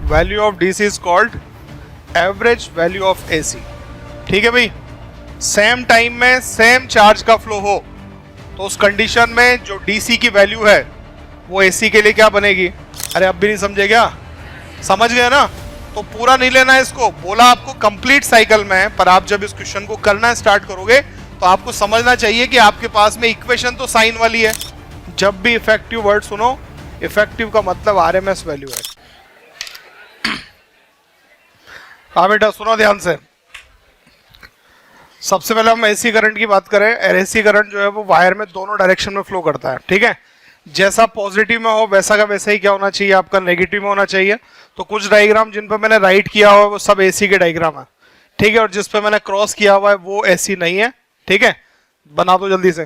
Value of DC is called average value of AC. ठीक है भाई, सेम टाइम में सेम चार्ज का फ्लो हो तो उस कंडीशन में जो डीसी की वैल्यू है वो एसी के लिए क्या बनेगी? अरे अब भी नहीं समझे क्या? समझ गए ना? तो पूरा नहीं लेना है इसको, बोला आपको कंप्लीट साइकिल में है, पर आप जब इस क्वेश्चन को करना स्टार्ट करोगे तो आपको समझना चाहिए कि आपके पास में इक्वेशन तो साइन वाली है। जब भी इफेक्टिव वर्ड सुनो, इफेक्टिव का मतलब आरएमएस वैल्यू है। हाँ बेटा सुनो ध्यान से। सबसे पहले हम एसी करंट की बात करें। एसी करंट जो है वो वायर में दोनों डायरेक्शन में फ्लो करता है। ठीक है, जैसा पॉजिटिव में हो वैसा का वैसा ही क्या होना चाहिए? आपका नेगेटिव में होना चाहिए। तो कुछ डायग्राम जिन पर मैंने राइट किया हुआ है वो सब एसी के डायग्राम है। ठीक है, और जिस पे मैंने क्रॉस किया हुआ है वो एसी नहीं है। ठीक है, बना दो जल्दी से।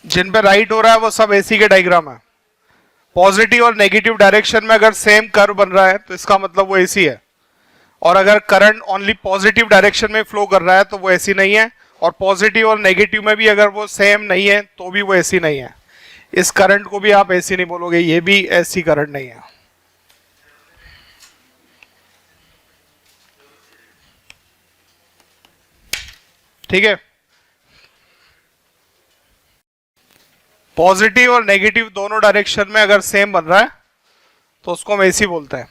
जिन पे राइट हो रहा है वो सब एसी के डायग्राम है। पॉजिटिव और नेगेटिव डायरेक्शन में अगर सेम कर्व बन रहा है तो इसका मतलब वो एसी है, और अगर करंट ओनली पॉजिटिव डायरेक्शन में फ्लो कर रहा है तो वो एसी नहीं है, और पॉजिटिव और नेगेटिव में भी अगर वो सेम नहीं है तो भी वो एसी नहीं है। इस करंट को भी आप एसी नहीं बोलोगे, ये भी एसी करंट नहीं है। ठीक है, पॉजिटिव और नेगेटिव दोनों डायरेक्शन में अगर सेम बन रहा है तो उसको हम एसी बोलते हैं।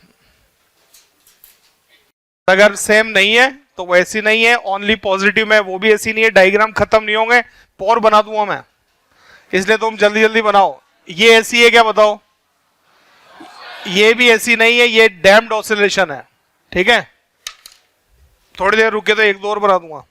अगर सेम नहीं है तो वो एसी नहीं है, ओनली पॉजिटिव में वो भी एसी नहीं है। डायग्राम खत्म नहीं होंगे, और बना दूंगा मैं, इसलिए तुम जल्दी जल्दी बनाओ। ये एसी है क्या बताओ? ये भी एसी नहीं है, ये डैम्प्ड ऑसिलेशन है। ठीक है, थोड़ी देर रुके तो एक दो और बना दूंगा।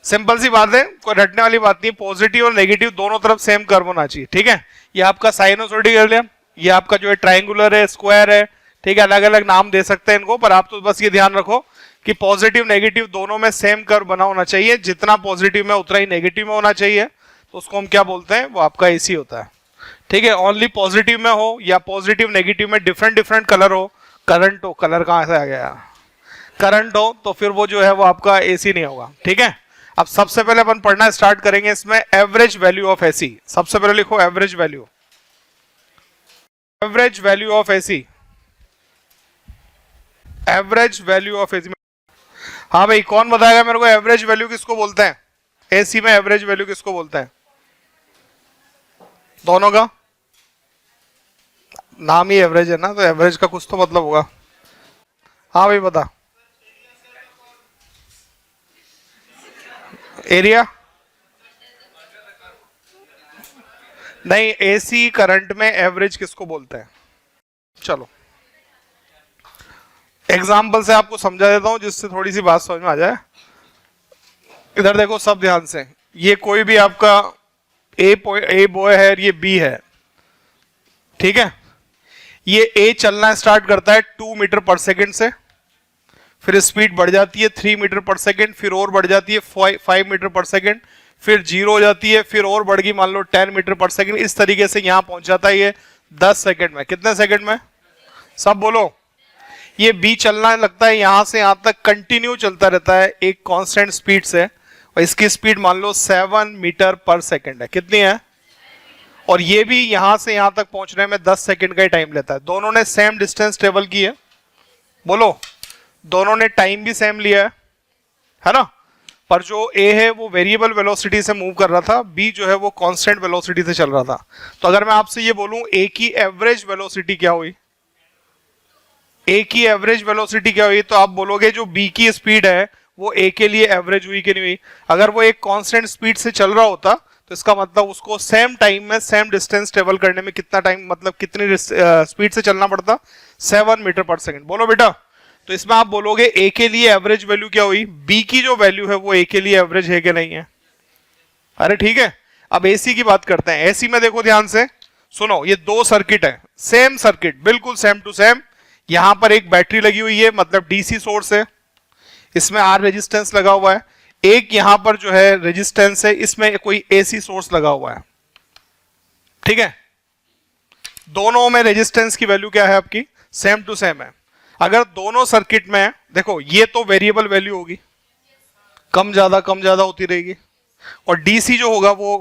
सिंपल सी बात है, कोई रटने वाली बात नहीं। पॉजिटिव और नेगेटिव दोनों तरफ सेम कर्व होना चाहिए। ठीक है, ये आपका साइनोसॉइड कर लिया, ये आपका जो है ट्रायंगुलर है, स्क्वायर है। ठीक है, अलग अलग नाम दे सकते हैं इनको, पर आप तो बस ये ध्यान रखो कि पॉजिटिव नेगेटिव दोनों में सेम कर्व बना होना चाहिए। जितना पॉजिटिव में उतना ही नेगेटिव में होना चाहिए, तो उसको हम क्या बोलते हैं? वो आपका एसी होता है। ठीक है, ओनली पॉजिटिव में हो या पॉजिटिव नेगेटिव में डिफरेंट डिफरेंट कलर हो, करंट हो, कलर कहाँ से आ गया, करंट हो, तो फिर वो जो है वो आपका एसी नहीं होगा। ठीक है, अब सबसे पहले अपन पढ़ना स्टार्ट करेंगे इसमें एवरेज वैल्यू ऑफ एसी। सबसे पहले लिखो average value, average value of AC, average value of AC. हाँ भाई, कौन बताएगा मेरे को एवरेज वैल्यू किसको बोलते हैं? एसी में एवरेज वैल्यू किसको बोलते हैं? दोनों का नाम ही एवरेज है ना, तो एवरेज का कुछ तो मतलब होगा। हाँ भाई बता। एरिया नहीं, एसी करंट में एवरेज किसको बोलते हैं? चलो एग्जाम्पल से आपको समझा देता हूं जिससे थोड़ी सी बात समझ में आ जाए। इधर देखो सब ध्यान से, ये कोई भी आपका ए बॉय है, ये बी है। ठीक है, ये ए चलना स्टार्ट करता है 2 मीटर पर सेकेंड से, फिर स्पीड बढ़ जाती है 3 मीटर पर सेकेंड, फिर और बढ़ जाती है 5 मीटर पर सेकेंड, फिर 0 हो जाती है, फिर और बढ़ गई मान लो 10 मीटर पर सेकेंड। इस तरीके से यहां पहुंच जाता है ये 10 सेकेंड में। कितने सेकेंड में? सब बोलो। ये बी चलना लगता है यहां से यहां तक, कंटिन्यू चलता रहता है एक कांस्टेंट स्पीड से, और इसकी स्पीड मान लो 7 मीटर पर सेकेंड है। कितनी है? और ये भी यहां से यहां तक पहुंचने में 10 सेकेंड का ही टाइम लेता है। दोनों ने सेम डिस्टेंस ट्रेवल की है, बोलो। दोनों ने टाइम भी सेम लिया है ना? पर जो ए है वो वेरिएबल वेलोसिटी से मूव कर रहा था, बी जो है वो कांस्टेंट वेलोसिटी से चल रहा था। तो अगर मैं आपसे ये बोलूं ए की एवरेज वेलोसिटी क्या हुई, ए की एवरेज वेलोसिटी क्या हुई, तो आप बोलोगे जो बी की स्पीड है वो ए के लिए एवरेज हुई कि नहीं हुई? अगर वो एक कांस्टेंट स्पीड से चल रहा होता तो इसका मतलब उसको सेम टाइम में सेम डिस्टेंस ट्रेवल करने में कितना टाइम, मतलब कितनी स्पीड से चलना पड़ता? 7 मीटर पर सेकेंड। बोलो बेटा। तो इसमें आप बोलोगे ए के लिए एवरेज वैल्यू क्या हुई, बी की जो वैल्यू है वो ए के लिए एवरेज है कि नहीं है? अरे ठीक है, अब एसी की बात करते हैं। एसी में देखो ध्यान से सुनो, ये दो सर्किट है, सेम सर्किट, बिल्कुल सेम टू सेम। यहां पर एक बैटरी लगी हुई है, मतलब डीसी सोर्स है, इसमें आर रेजिस्टेंस लगा हुआ है। एक यहां पर जो है रेजिस्टेंस है, इसमें कोई एसी सोर्स लगा हुआ है। ठीक है, दोनों में रेजिस्टेंस की वैल्यू क्या है आपकी? सेम टू सेम है। अगर दोनों सर्किट में देखो, ये तो वेरिएबल वैल्यू होगी, कम ज्यादा होती रहेगी। और डीसी जो होगा वो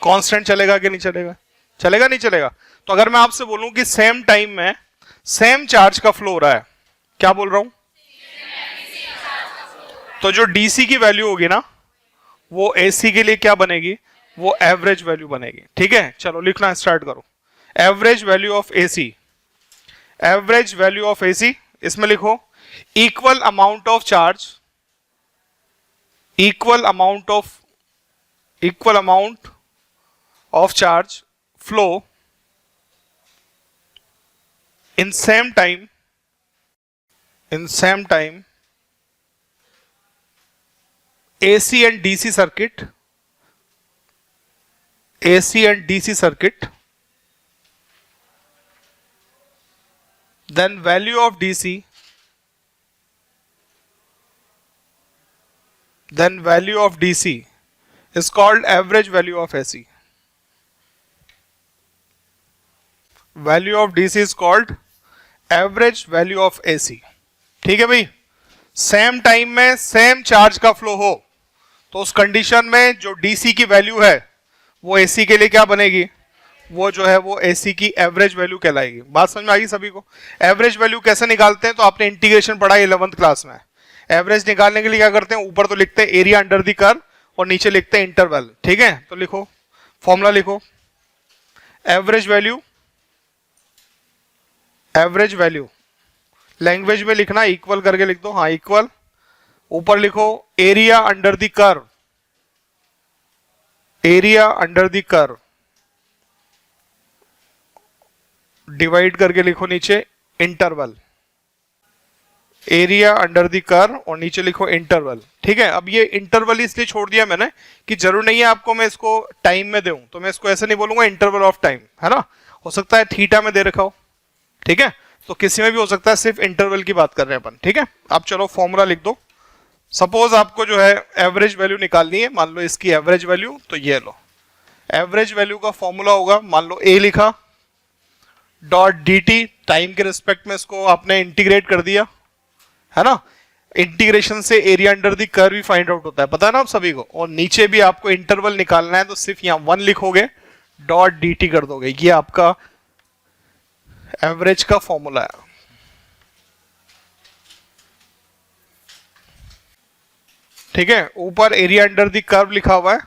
कांस्टेंट चलेगा कि नहीं चलेगा? चलेगा नहीं चलेगा? तो अगर मैं आपसे बोलूं कि सेम टाइम में सेम चार्ज का फ्लो हो रहा है, क्या बोल रहा हूं? तो जो डीसी की वैल्यू होगी ना वो एसी के लिए क्या बनेगी? वो एवरेज वैल्यू बनेगी। ठीक है, चलो लिखना स्टार्ट करो। Average value of AC, average value of AC, इसमें लिखो equal amount of charge, equal amount of charge flow in same time AC and DC circuit, then value of DC, is called average value of AC. Value of DC is called average value of AC. ठीक है भाई, same time में same charge का flow हो तो उस condition में जो डीसी की वैल्यू है वो एसी के लिए क्या बनेगी? वो जो है वो एसी की एवरेज वैल्यू कहलाएगी। बात समझ में आ गई सभी को? एवरेज वैल्यू कैसे निकालते हैं तो आपने इंटीग्रेशन पढ़ा 11th क्लास में। एवरेज निकालने के लिए क्या करते हैं, ऊपर तो लिखते हैं एरिया अंडर द कर्व और नीचे लिखते हैं इंटरवल। ठीक है, तो लिखो फॉर्मूला, लिखो एवरेज वैल्यू लैंग्वेज में लिखना इक्वल करके लिख दो। हाँ इक्वल, ऊपर लिखो area under the curve, area under the curve divide करके लिखो नीचे interval, area under the curve और नीचे लिखो इंटरवल। ठीक है, अब ये इंटरवल इसलिए छोड़ दिया मैंने कि जरूर नहीं है आपको मैं इसको टाइम में दूं, तो मैं इसको ऐसे नहीं बोलूंगा इंटरवल ऑफ टाइम, है ना? हो सकता है थीटा में दे रखा हो। ठीक है, तो किसी में भी हो सकता है, सिर्फ इंटरवल की बात कर रहे हैं अपन। ठीक है, अब चलो फॉर्मूला लिख दो। सपोज आपको जो है एवरेज वैल्यू निकालनी है, मान लो इसकी एवरेज वैल्यू, तो ये लो एवरेज वैल्यू का फॉर्मूला होगा, मान लो ए लिखा डॉट डी टी, टाइम के रिस्पेक्ट में इसको आपने इंटीग्रेट कर दिया, है ना? इंटीग्रेशन से एरिया अंडर द कर्व भी फाइंड आउट होता है, पता है ना आप सभी को। और नीचे भी आपको इंटरवल निकालना है तो सिर्फ यहाँ 1 लिखोगे, डॉट डी टी कर दोगे, ये आपका एवरेज का फॉर्मूला है। ठीक है, ऊपर एरिया अंडर द कर्व लिखा हुआ है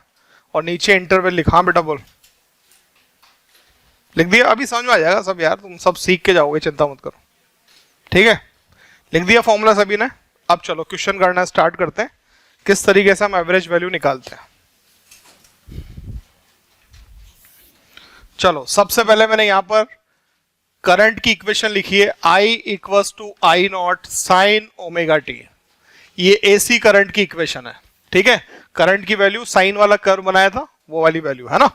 और नीचे इंटरवल लिखा। हाँ बेटा बोल, लिख दिया? अभी समझ में आ जाएगा सब यार, तुम सब सीख के जाओगे, चिंता मत करो। ठीक है, लिख दिया फॉर्मूला सभी ने? अब चलो क्वेश्चन करना स्टार्ट करते हैं, किस तरीके से हम एवरेज वैल्यू निकालते हैं। चलो सबसे पहले मैंने यहां पर करंट की इक्वेशन लिखी है, I equals to I not sine omega t. ये एसी करंट की इक्वेशन है। ठीक है, करंट की वैल्यू साइन वाला कर्व बनाया था वो वाली वैल्यू है ना,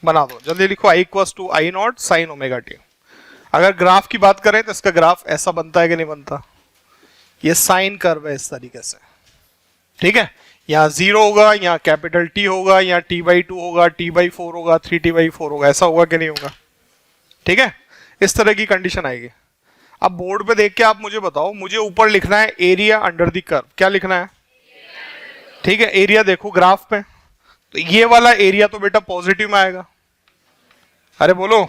बना दो जल्दी, लिखो I equals to I not sine omega t. अगर ग्राफ की बात करें तो इसका ग्राफ ऐसा बनता है कि नहीं बनता? ये साइन कर्व है इस तरीके से। ठीक है, यहाँ 0 होगा, यहाँ कैपिटल T होगा, यहाँ T/2 होगा, T/4 होगा, 3T/4 होगा, ऐसा होगा कि नहीं होगा? ठीक है, इस तरह की कंडीशन आएगी। अब बोर्ड पे देख के आप मुझे बताओ, मुझे ऊपर लिखना है एरिया अंडर द कर्व, क्या लिखना है? ठीक है, एरिया देखो ग्राफ पे, तो ये वाला एरिया तो बेटा पॉजिटिव में आएगा, अरे बोलो,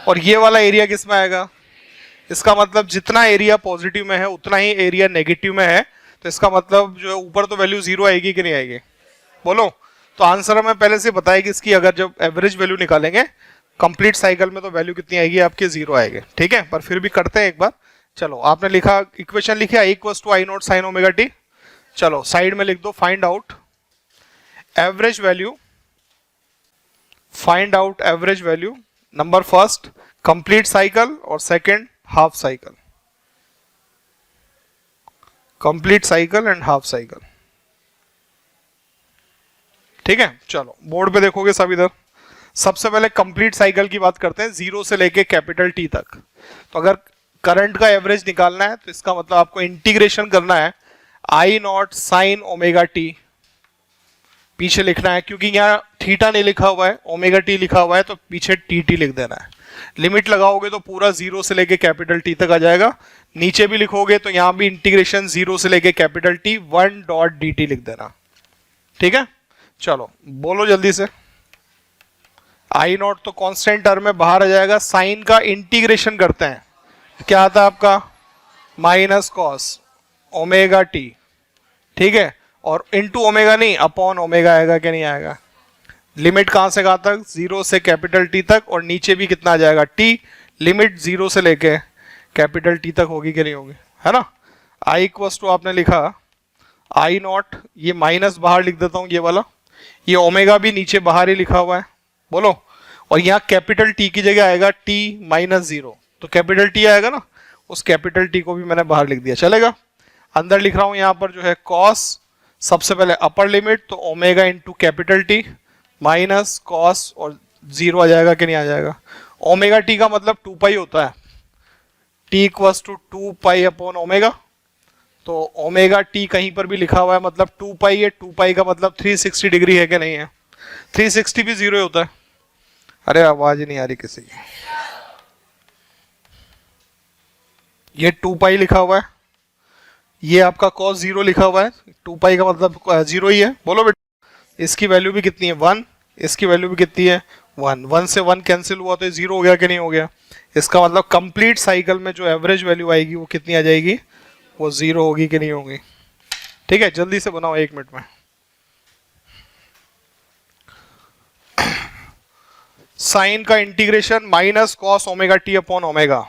और ये वाला एरिया किस में आएगा? इसका मतलब जितना एरिया पॉजिटिव में है उतना ही एरिया नेगेटिव में है, तो इसका मतलब जो ऊपर तो वैल्यू 0 आएगी कि नहीं आएगी? बोलो। तो आंसर हमें पहले से बताया कि इसकी अगर जब एवरेज वैल्यू निकालेंगे कंप्लीट साइकिल में तो वैल्यू कितनी आएगी आपकी? 0 आएगी। ठीक है, पर फिर भी करते हैं एक बार। चलो आपने लिखा, इक्वेशन लिखा I equals to I not sine omega t. चलो साइड में लिख दो find out average value, find out average value, number first complete cycle और second half cycle, complete cycle and half cycle. ठीक है, चलो बोर्ड पे देखोगे सब इधर। सबसे पहले कंप्लीट साइकिल की बात करते हैं, 0 से लेके कैपिटल T तक। तो अगर करंट का एवरेज निकालना है तो इसका मतलब आपको इंटीग्रेशन करना है I not sine omega T, पीछे लिखना है, क्योंकि यहाँ थीटा नहीं लिखा हुआ है, ओमेगा टी लिखा हुआ है, तो पीछे टी लिख देना है। लिमिट लगाओगे तो पूरा 0 से लेके कैपिटल T तक आ जाएगा। नीचे भी लिखोगे तो यहाँ भी इंटीग्रेशन 0 से लेके कैपिटल T 1 डॉट dt लिख देना। ठीक है, चलो बोलो जल्दी से। आई नॉट तो कांस्टेंट टर्म में बाहर आ जाएगा, साइन का इंटीग्रेशन करते हैं, क्या आता है आपका माइनस कॉस ओमेगा टी, ठीक है, और इनटू ओमेगा नहीं अपॉन ओमेगा आएगा कि नहीं आएगा। लिमिट कहां से कहां तक, जीरो से कैपिटल टी तक, और नीचे भी कितना आ जाएगा टी, लिमिट जीरो से लेके कैपिटल टी तक होगी कि नहीं होगी, है ना। आई इक्वल्स टू आपने लिखा आई नॉट, ये माइनस बाहर लिख देता हूं ये वाला, ये ओमेगा भी नीचे बाहर ही लिखा हुआ है, बोलो, और यहाँ कैपिटल टी की जगह आएगा टी माइनस जीरो, तो कैपिटल टी आएगा ना, उस कैपिटल टी को भी मैंने बाहर लिख दिया, चलेगा। अंदर लिख रहा हूं यहाँ पर जो है कॉस, सबसे पहले अपर लिमिट तो omega into capital T minus cos, और जीरो आ जाएगा कि नहीं आ जाएगा। ओमेगा टी का मतलब 2 पाई होता है, t equals to 2 pi upon omega, तो ओमेगा टी कहीं पर भी लिखा हुआ है मतलब 2 पाई है, 2 पाई का मतलब 360 डिग्री है कि नहीं है, 360 भी जीरो होता है। अरे आवाज नहीं आ रही किसी की। ये 2 पाई लिखा हुआ है, ये आपका cos जीरो लिखा हुआ है, 2 पाई का मतलब जीरो ही है, बोलो बेटा। इसकी वैल्यू भी कितनी है 1, इसकी वैल्यू भी कितनी है 1, 1 से 1 कैंसिल हुआ तो जीरो हो गया कि नहीं हो गया। इसका मतलब कंप्लीट साइकिल में जो एवरेज वैल्यू आएगी वो कितनी आ जाएगी, वो जीरो होगी कि नहीं होगी। ठीक है, जल्दी से बनाओ 1 मिनट में। साइन का integration minus cos omega t upon omega,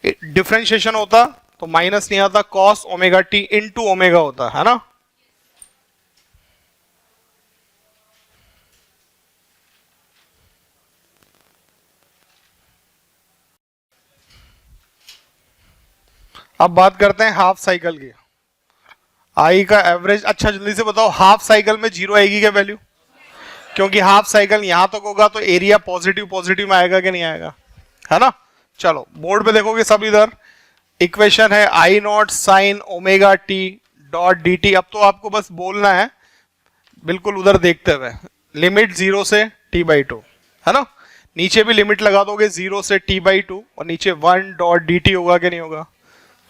differentiation होता तो माइनस नहीं आता, cos omega T into omega होता है ना। अब बात करते हैं हाफ साइकिल की। आई का एवरेज, अच्छा जल्दी से बताओ हाफ साइकिल में जीरो आएगी क्या वैल्यू, क्योंकि हाफ साइकिल यहां तक होगा तो एरिया पॉजिटिव पॉजिटिव में आएगा कि नहीं आएगा, है ना। चलो बोर्ड पे देखोगे सब, इधर इक्वेशन है I not sine omega t dot D t. अब तो आपको बस बोलना है बिल्कुल उधर देखते हुए, लिमिट 0 से t बाई 2, है ना। नीचे भी लिमिट लगा दोगे 0 से t बाई 2, और नीचे 1 डॉट डी टी होगा कि नहीं होगा।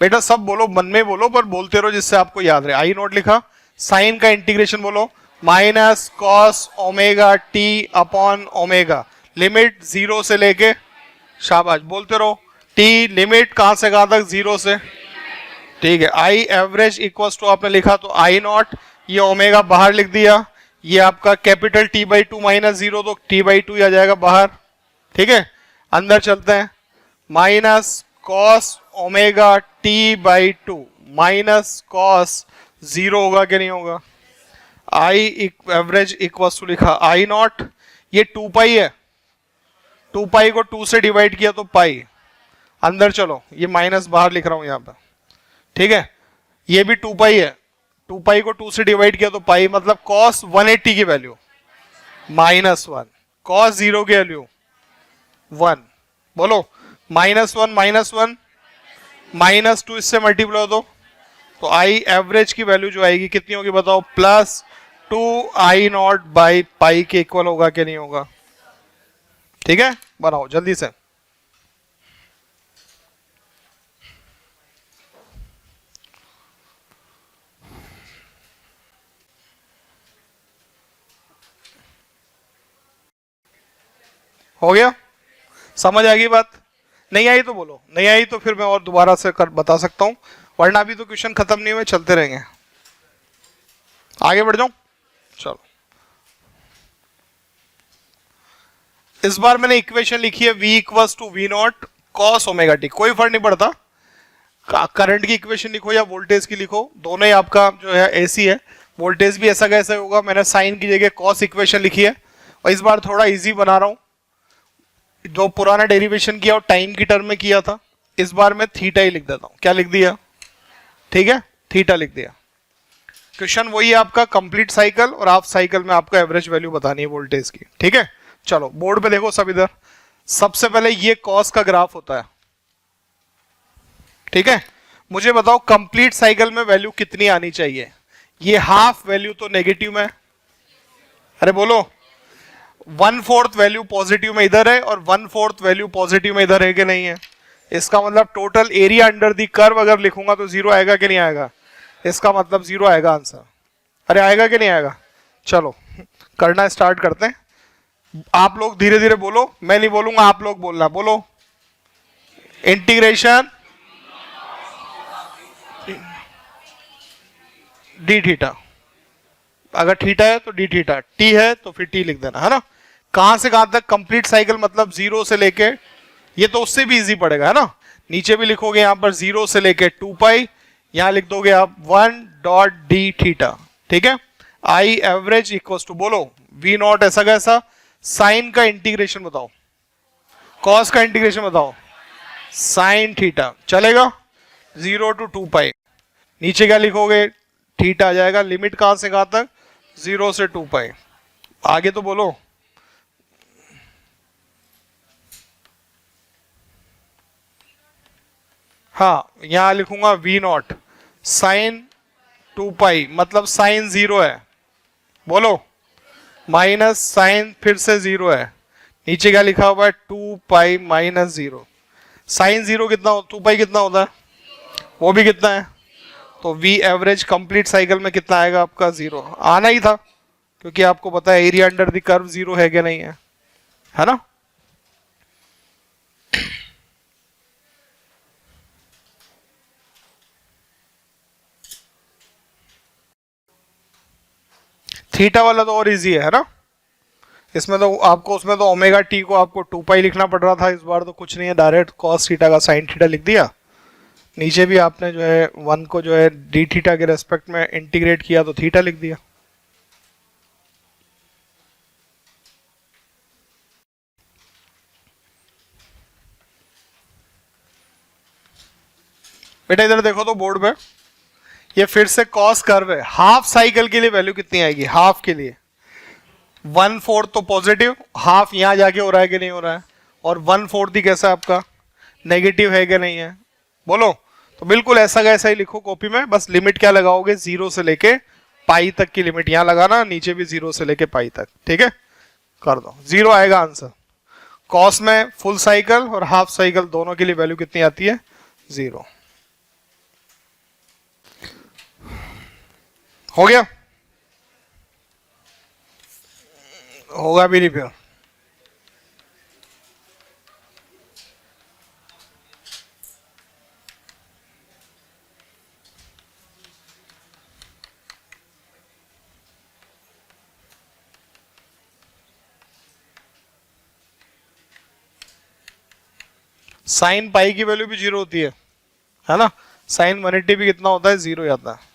बेटा सब बोलो, मन में बोलो पर बोलते रहो जिससे आपको याद रहे। आई नॉट लिखा, साइन का इंटीग्रेशन बोलो minus cos omega t upon omega, limit 0 से लेके, शाबाश बोलते रहो, टी लिमिट कहां से कहां तक 0 से, ठीक है। आई एवरेज इक्वल्स टू आपने लिखा तो आई नॉट, ये ओमेगा बाहर लिख दिया, ये आपका कैपिटल टी बाई 2 माइनस 0 तो टी बाई 2 आ जाएगा बाहर, ठीक है। अंदर चलते हैं, minus cos omega T by 2 minus cos 0 होगा कि नहीं होगा। आई एवरेज इक्वल्स टू लिखा आई नॉट, ये 2 पाई है, 2 पाई को 2 से डिवाइड किया तो पाई, अंदर चलो ये माइनस बाहर लिख रहा हूं यहां पर, ठीक है। ये भी 2 पाई है, 2 पाई को 2 से डिवाइड किया तो पाई, मतलब cos 180 की वैल्यू माइनस 1, cos 0 की वैल्यू 1, बोलो माइनस 1 माइनस 1 माइनस 2 इससे मल्टीप्लाई दो तो आई एवरेज की वैल्यू जो आएगी कितनी होगी बताओ, plus 2 I not by pi के इक्वल होगा कि नहीं होगा। ठीक है, बनाओ जल्दी से। हो गया, समझ आ गई बात। नहीं आई तो बोलो, नहीं आई तो फिर मैं और दोबारा से कर बता सकता हूं, वरना अभी तो क्वेश्चन खत्म नहीं हुए, चलते रहेंगे। आगे बढ़ जाऊं, चलो। इस बार मैंने इक्वेशन लिखी है v equals to v nought cos omega t, कोई फर्क नहीं पड़ता करंट की इक्वेशन लिखो या वोल्टेज की लिखो, दोनों ही आपका जो है ऐसी है। वोल्टेज भी ऐसा कैसे होगा, मैंने साइन की जगह कॉस इक्वेशन लिखी है, और इस बार थोड़ा इजी बना रहा हूं। जो पुराना डेरिवेशन किया और टाइम की टर्म में किया था, इस बार मैं थीटा ही लिख देता हूं। क्या लिख दिया, ठीक है, थीटा लिख दिया। क्वेश्चन वही है आपका, कंप्लीट साइकिल और हाफ साइकिल में आपको एवरेज वैल्यू बतानी है वोल्टेज की। ठीक है, चलो बोर्ड पे देखो सब इधर। सबसे पहले ये कॉस का ग्राफ होता है, ठीक है। मुझे बताओ कंप्लीट साइकिल में वैल्यू कितनी आनी चाहिए। ये हाफ वैल्यू तो नेगेटिव में, अरे बोलो 1/4 वैल्यू पॉजिटिव में इधर है और 1/4 वैल्यू पॉजिटिव में इधर है कि नहीं है। इसका मतलब total area under the curve अगर लिखूंगा तो 0 आएगा कि नहीं आएगा, इसका मतलब 0 आएगा आंसर। अरे आएगा कि नहीं आएगा, चलो करना स्टार्ट करते हैं। आप लोग धीरे धीरे बोलो, मैं नहीं बोलूंगा, आप लोग बोलना। बोलो इंटीग्रेशन डी थीटा, अगर थीटा है तो डी थीटा, टी है तो फिर टी लिख देना, है ना। कहां से कहां तक कंप्लीट साइकिल, मतलब जीरो से लेके, ये तो उससे भी इजी पड़ेगा, है ना। नीचे भी लिखोगे यहां पर जीरो से लेके 2 पाई, यहां लिख दोगे आप 1 डॉट डी थीटा, ठीक है। आई एवरेज इक्वल्स टू, बोलो वी नॉट ऐसा कैसा, साइन का इंटीग्रेशन बताओ, कॉस का इंटीग्रेशन बताओ, साइन थीटा, चलेगा 0 to 2 पाई। नीचे क्या लिखोगे, थीटा आ जाएगा, लिमिट कहां से कहां तक, 0 से 2 पाई। आगे तो बोलो, हाँ यहां लिखूंगा वी नॉट साइन 2 पाई, मतलब साइन 0 है, बोलो माइनस साइन फिर से 0 है, नीचे क्या लिखा हुआ है 2 पाई माइनस 0। साइन 0 कितना, 2 पाई कितना होता है, वो भी कितना है, तो वी एवरेज कंप्लीट साइकिल में कितना आएगा आपका, 0 आना ही था, क्योंकि आपको पता है एरिया अंडर द कर्व 0 है कि नहीं है ना। थीटा वाला तो और इजी है ना, इसमें तो आपको, उसमें तो ओमेगा टी को आपको 2 पाई लिखना पड़ रहा था, इस बार तो कुछ नहीं है, डायरेक्ट कॉस थीटा का साइन थीटा लिख दिया। नीचे भी आपने जो है 1 को जो है डी थीटा के रेस्पेक्ट में इंटीग्रेट किया तो थीटा लिख दिया। बेटा इधर देखो तो बोर्ड पे, ये फिर से कॉस कर्व है, हाफ साइकिल के लिए वैल्यू कितनी आएगी, हाफ के लिए 1/4 तो पॉजिटिव, हाफ यहां जाके हो रहा है कि नहीं हो रहा है, और 1/4 ही कैसा आपका नेगेटिव है कि नहीं है, बोलो। तो बिल्कुल ऐसा का ऐसा ही लिखो कॉपी में, बस लिमिट क्या लगाओगे, 0 से लेके पाई तक की लिमिट यहां लगाना, नीचे भी 0 से लेके पाई तक, ठीक है, कर दो, 0 आएगा आंसर। कॉस में फुल साइकिल और हाफ साइकिल दोनों के लिए वैल्यू कितनी आती है, 0। हो गया, होगा भी नहीं फिर। साइन पाई की वैल्यू भी 0 होती है ना, साइन 180 भी कितना होता है, 0 आता है।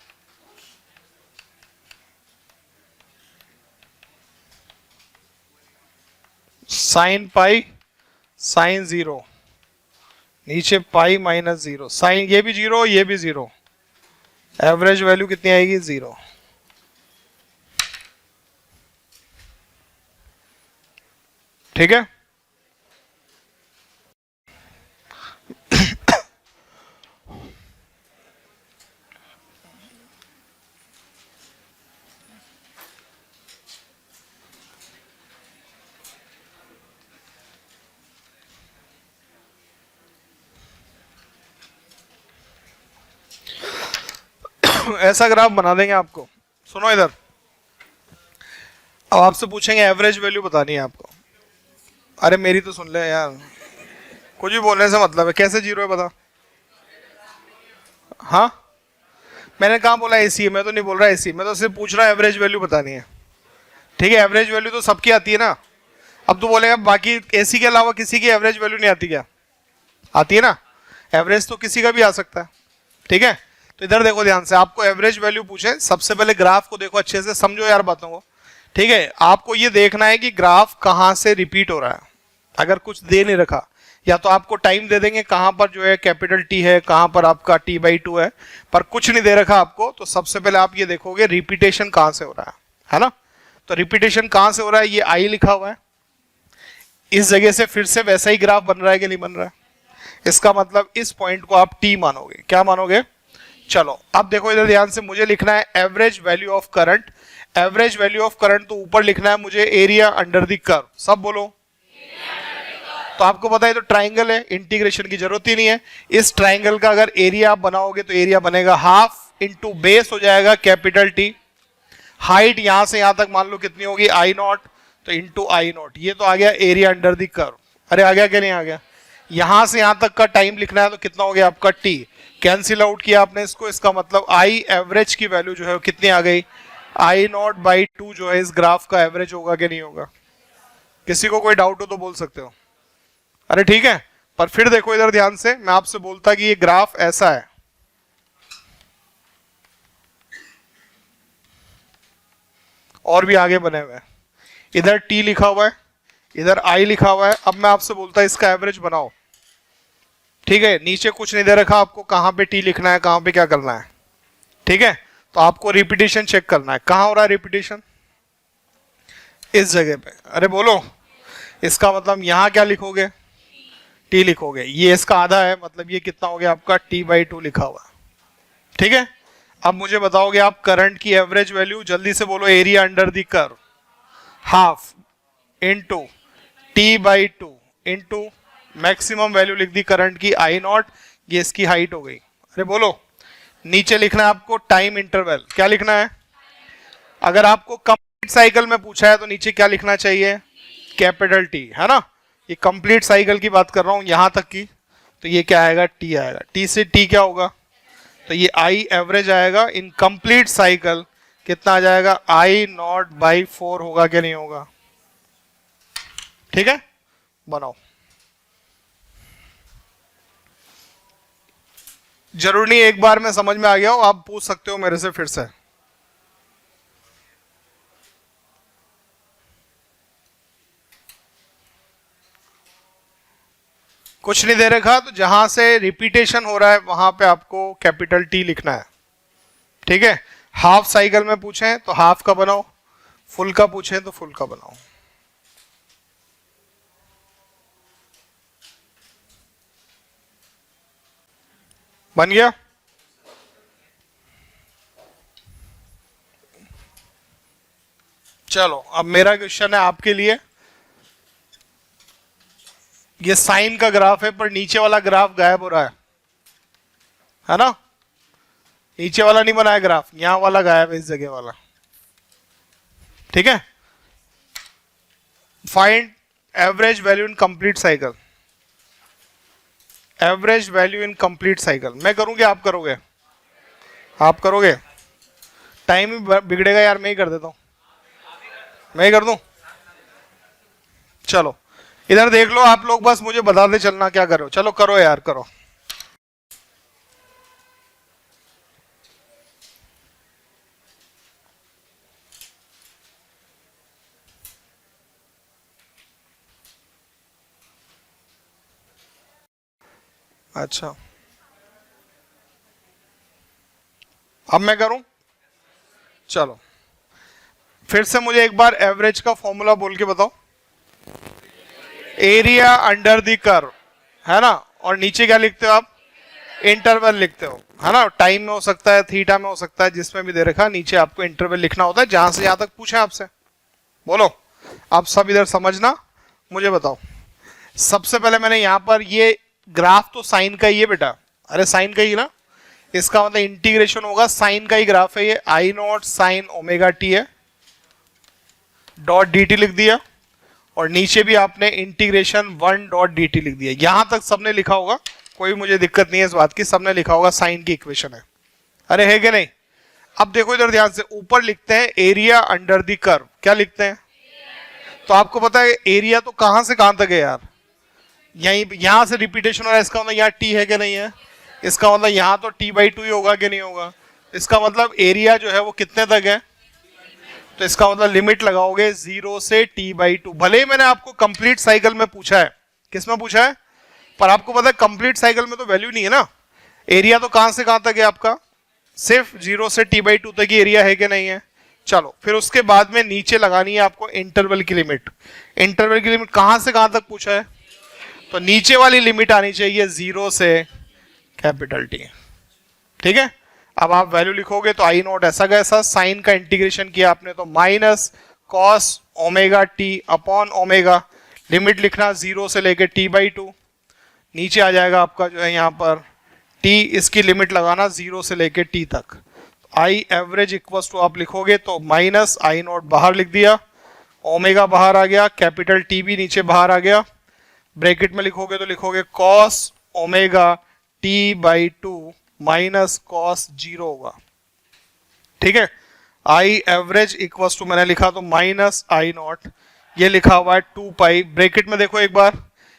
साइन पाई साइन 0, नीचे पाई माइनस 0, साइन ये भी 0 ये भी 0, एवरेज वैल्यू कितनी आएगी, 0। ठीक है, ऐसा ग्राफ बना देंगे आपको। सुनो इधर, अब आपसे पूछेंगे एवरेज वैल्यू बतानी है आपको। अरे मेरी तो सुन ले यार, कुछ भी बोलने से मतलब है, कैसे 0 है बता। हाँ मैंने कहा बोला एसी है, मैं तो नहीं बोल रहा एसी, मैं तो सिर्फ पूछ रहा एवरेज वैल्यू बतानी है, ठीक है। एवरेज वैल्यू तो सबकी आती है ना, अब तो बोलेगा बाकी एसी के अलावा किसी की एवरेज वैल्यू नहीं आती क्या, आती है ना, एवरेज तो किसी का भी आ सकता है, ठीक है। तो इधर देखो ध्यान से, आपको एवरेज वैल्यू पूछे, सबसे पहले ग्राफ को देखो अच्छे से, समझो यार बातों को, ठीक है। आपको ये देखना है कि ग्राफ कहां से रिपीट हो रहा है, अगर कुछ दे नहीं रखा, या तो आपको टाइम दे देंगे कहां पर जो है कैपिटल टी है, कहां पर आपका t/2 है, पर कुछ नहीं दे रखा आपको, तो सबसे पहले आप ये देखोगे रिपीटेशन कहां से हो रहा है ना। तो रिपीटेशन कहां से हो रहा है, ये आई लिखा हुआ है, इस जगह से फिर से वैसा ही ग्राफ बन रहा है कि नहीं बन रहा है, इसका मतलब इस पॉइंट को आप टी मानोगे, क्या मानोगे। चलो अब देखो इधर ध्यान से, मुझे लिखना है average value of current, average value of current तो ऊपर लिखना है मुझे एरिया अंडर द कर्व, सब बोलो। तो आपको पता है तो ट्राइंगल है, इंटीग्रेशन की जरूरत ही नहीं है। इस ट्राइंगल का अगर एरिया आप बनाओगे तो एरिया बनेगा हाफ इंटू बेस हो जाएगा कैपिटल टी, हाइट यहां से यहां तक मान लो कितनी होगी आई नॉट, तो इंटू आई नॉट, ये तो आ गया एरिया अंडर द कर्व। अरे आ गया क्या नहीं आ गया? यहां से यहां तक का टाइम लिखना है तो कितना हो गया आपका टी, कैंसिल आउट किया आपने इसको, इसका मतलब आई एवरेज की वैल्यू जो है वो कितनी आ गई, आई नॉट बाई 2 जो है इस ग्राफ का एवरेज होगा कि नहीं होगा? किसी को कोई डाउट हो तो बोल सकते हो। अरे ठीक है, पर फिर देखो इधर ध्यान से, मैं आपसे बोलता कि ये ग्राफ ऐसा है, और भी आगे बने हुए हैं, इधर टी लिखा हुआ है, इधर आई लिखा हुआ है। अब मैं आपसे बोलता इसका एवरेज बनाओ, ठीक है? नीचे कुछ नहीं दे रखा आपको, कहां पे टी लिखना है, कहां पे क्या करना है, ठीक है? तो आपको रिपीटेशन चेक करना है, कहां हो रहा है रिपीटेशन, इस जगह पे। अरे बोलो, इसका मतलब यहां क्या लिखोगे, टी लिखोगे, ये इसका आधा है, मतलब ये कितना हो गया आपका t/2 लिखा हुआ, ठीक है? अब मुझे बताओगे आप करंट की एवरेज वैल्यू, जल्दी से बोलो, area under the curve half into t/2 into maximum value लिख दी करंट की आई नॉट, ये इसकी हाइट हो गई। अरे बोलो, नीचे लिखना है आपको टाइम इंटरवल, क्या लिखना है? अगर आपको कंप्लीट साइकिल में पूछा है तो नीचे क्या लिखना चाहिए, कैपिटल टी, है ना? ये कंप्लीट साइकिल की बात कर रहा हूं यहां तक की, तो ये क्या आएगा, टी आएगा। टी से टी क्या होगा, तो ये आई एवरेज आएगा इन कंप्लीट साइकिल, कितना आ जाएगा, आई नॉट बाई 4 होगा क्या नहीं होगा? ठीक है, बनाओ। जरूरी नहीं एक बार में समझ में आ गया हो, आप पूछ सकते हो मेरे से फिर से। कुछ नहीं दे रखा तो जहां से रिपीटेशन हो रहा है वहां पे आपको कैपिटल टी लिखना है, ठीक है? हाफ साइकिल में पूछें तो हाफ का बनाओ, फुल का पूछें तो फुल का बनाओ। बन गया? चलो अब मेरा क्वेश्चन है आपके लिए, ये साइन का ग्राफ है पर नीचे वाला ग्राफ गायब हो रहा है ना? नीचे वाला नहीं बना है ग्राफ, यहां वाला गायब है, इस जगह वाला, ठीक है? Find average value in complete cycle, average value in complete cycle. मैं करूंगी आप करोगे? आप करोगे? टाइम बिगड़ेगा यार, मैं ही कर देता हूं, मैं ही कर दूं। चलो इधर देख लो आप लोग, बस मुझे बताते चलना क्या करो। चलो करो यार, करो। अच्छा अब मैं करूं? चलो फिर से मुझे एक बार एवरेज का फॉर्मूला बोल के बताओ। एरिया अंडर द कर्व, है ना? और नीचे क्या लिखते हो आप, इंटरवल लिखते हो, है ना? टाइम में हो सकता है, थीटा में हो सकता है, जिसमें भी दे रखा, नीचे आपको इंटरवल लिखना होता है जहां से जहां तक पूछा आपसे। बोलो आप सब इधर समझना, मुझे बताओ। सबसे पहले मैंने यहां पर ये ग्राफ तो साइन का ही है बेटा, अरे साइन का ही ना, इसका मतलब इंटीग्रेशन होगा, साइन का ही ग्राफ है ये, आई नॉट साइन ओमेगा टी है, डॉट डी टी लिख दिया, और नीचे भी आपने इंटीग्रेशन 1 डॉट डी टी लिख दिया। यहां तक सबने लिखा होगा, कोई मुझे दिक्कत नहीं है इस बात की, सबने लिखा होगा साइन की इक्वेशन है। अरे है कि नहीं? अब देखो इधर ध्यान से, ऊपर लिखते हैं एरिया अंडर द कर्व, क्या लिखते हैं? तो आपको पता है एरिया तो कहां से कहां तक है यार, यहां से रिपीटेशन हो रहा है, इसका मतलब यहाँ टी है कि नहीं है? इसका मतलब यहाँ तो t/2 ही होगा कि नहीं होगा? इसका मतलब एरिया जो है वो कितने तक है, तो इसका मतलब लिमिट लगाओगे 0 से t/2। भले ही मैंने आपको कंप्लीट साइकिल में पूछा है, किस में पूछा है, पर आपको पता है कंप्लीट साइकिल में तो वैल्यू नहीं है ना, एरिया तो कहां से कहां तक है आपका, सिर्फ 0 से t/2 तक ही एरिया है कि नहीं है? चलो फिर उसके बाद में नीचे लगानी है आपको इंटरवल की लिमिट। इंटरवल की लिमिट कहां से कहां तक पूछा है, तो नीचे वाली लिमिट आनी चाहिए 0 से कैपिटल टी, ठीक है? अब आप वैल्यू लिखोगे तो आई नॉट ऐसा कैसा, साइन का इंटीग्रेशन किया आपने तो minus cos omega t upon omega, limit लिखना 0 से लेके t/2, नीचे आ जाएगा आपका जो है यहाँ पर t, इसकी लिमिट लगाना 0 से लेके t तक। आई एवरेज इक्वल्स टू आप लिखोगे तो माइनस आई नॉट बाहर लिख दिया, ओमेगा बाहर आ गया, कैपिटल टी भी नीचे बाहर आ गया, ब्रैकेट में लिखोगे तो लिखोगे cos omega T by two minus cos 0 होगा। ठीक है, आई एवरेज इक्वल्स टू मैंने लिखा तो माइनस आई नॉट, ये लिखा हुआ है 2 पाई, ब्रैकेट में देखो एक बार,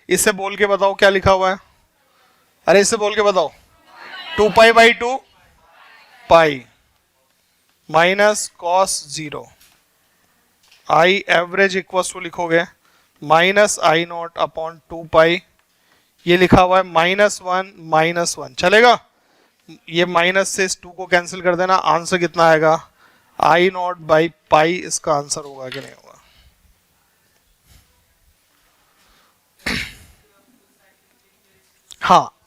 इससे बोल के बताओ क्या लिखा हुआ है, अरे इससे बोल के बताओ 2 pi by 2 pi minus cos 0, I average equals to लिखोगे minus I nought upon 2 pi, ये लिखा हुआ है -1 चलेगा, ये माइनस से इस 2 को कैंसिल कर देना, आंसर कितना आएगा आई नॉट बाई पाई, इसका आंसर होगा कि नहीं होगा।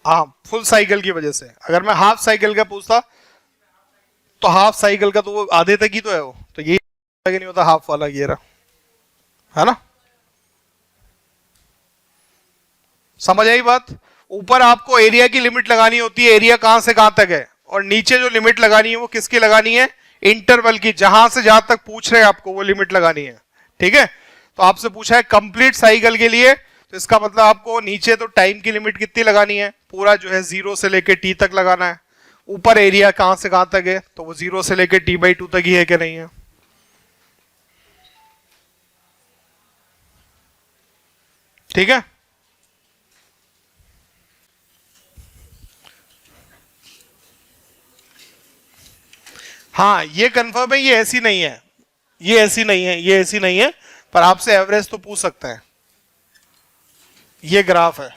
हाँ फुल साइकिल की वजह से, अगर मैं हाफ साइकिल का पूछता तो हाफ साइकिल का तो वो आधे तक ही तो है, वो तो ये नहीं होता हाफ वाला, ये रहा, है ना, समझ आई बात। ऊपर आपको एरिया की लिमिट लगानी होती है, एरिया कहां से कहां तक है, और नीचे जो लिमिट लगानी है वो किसकी लगानी है, इंटरवल की, जहां से जहां तक पूछ रहे हैं आपको वो लिमिट लगानी है। ठीक है, तो आपसे पूछा है कंप्लीट साइकिल के लिए, तो इसका मतलब आपको नीचे तो टाइम की लिमिट कितनी लगानी है, पूरा जो है 0 से लेके t तक लगाना है, ऊपर एरिया कहां से कहां तक है, तो वो 0 से लेके t/2 तक ही है कि नहीं है। ठीक है, हाँ ये कंफर्म है, ये ऐसी नहीं है, ये ऐसी नहीं है, ये ऐसी नहीं है, पर आपसे एवरेज तो पूछ सकते हैं। ये ग्राफ है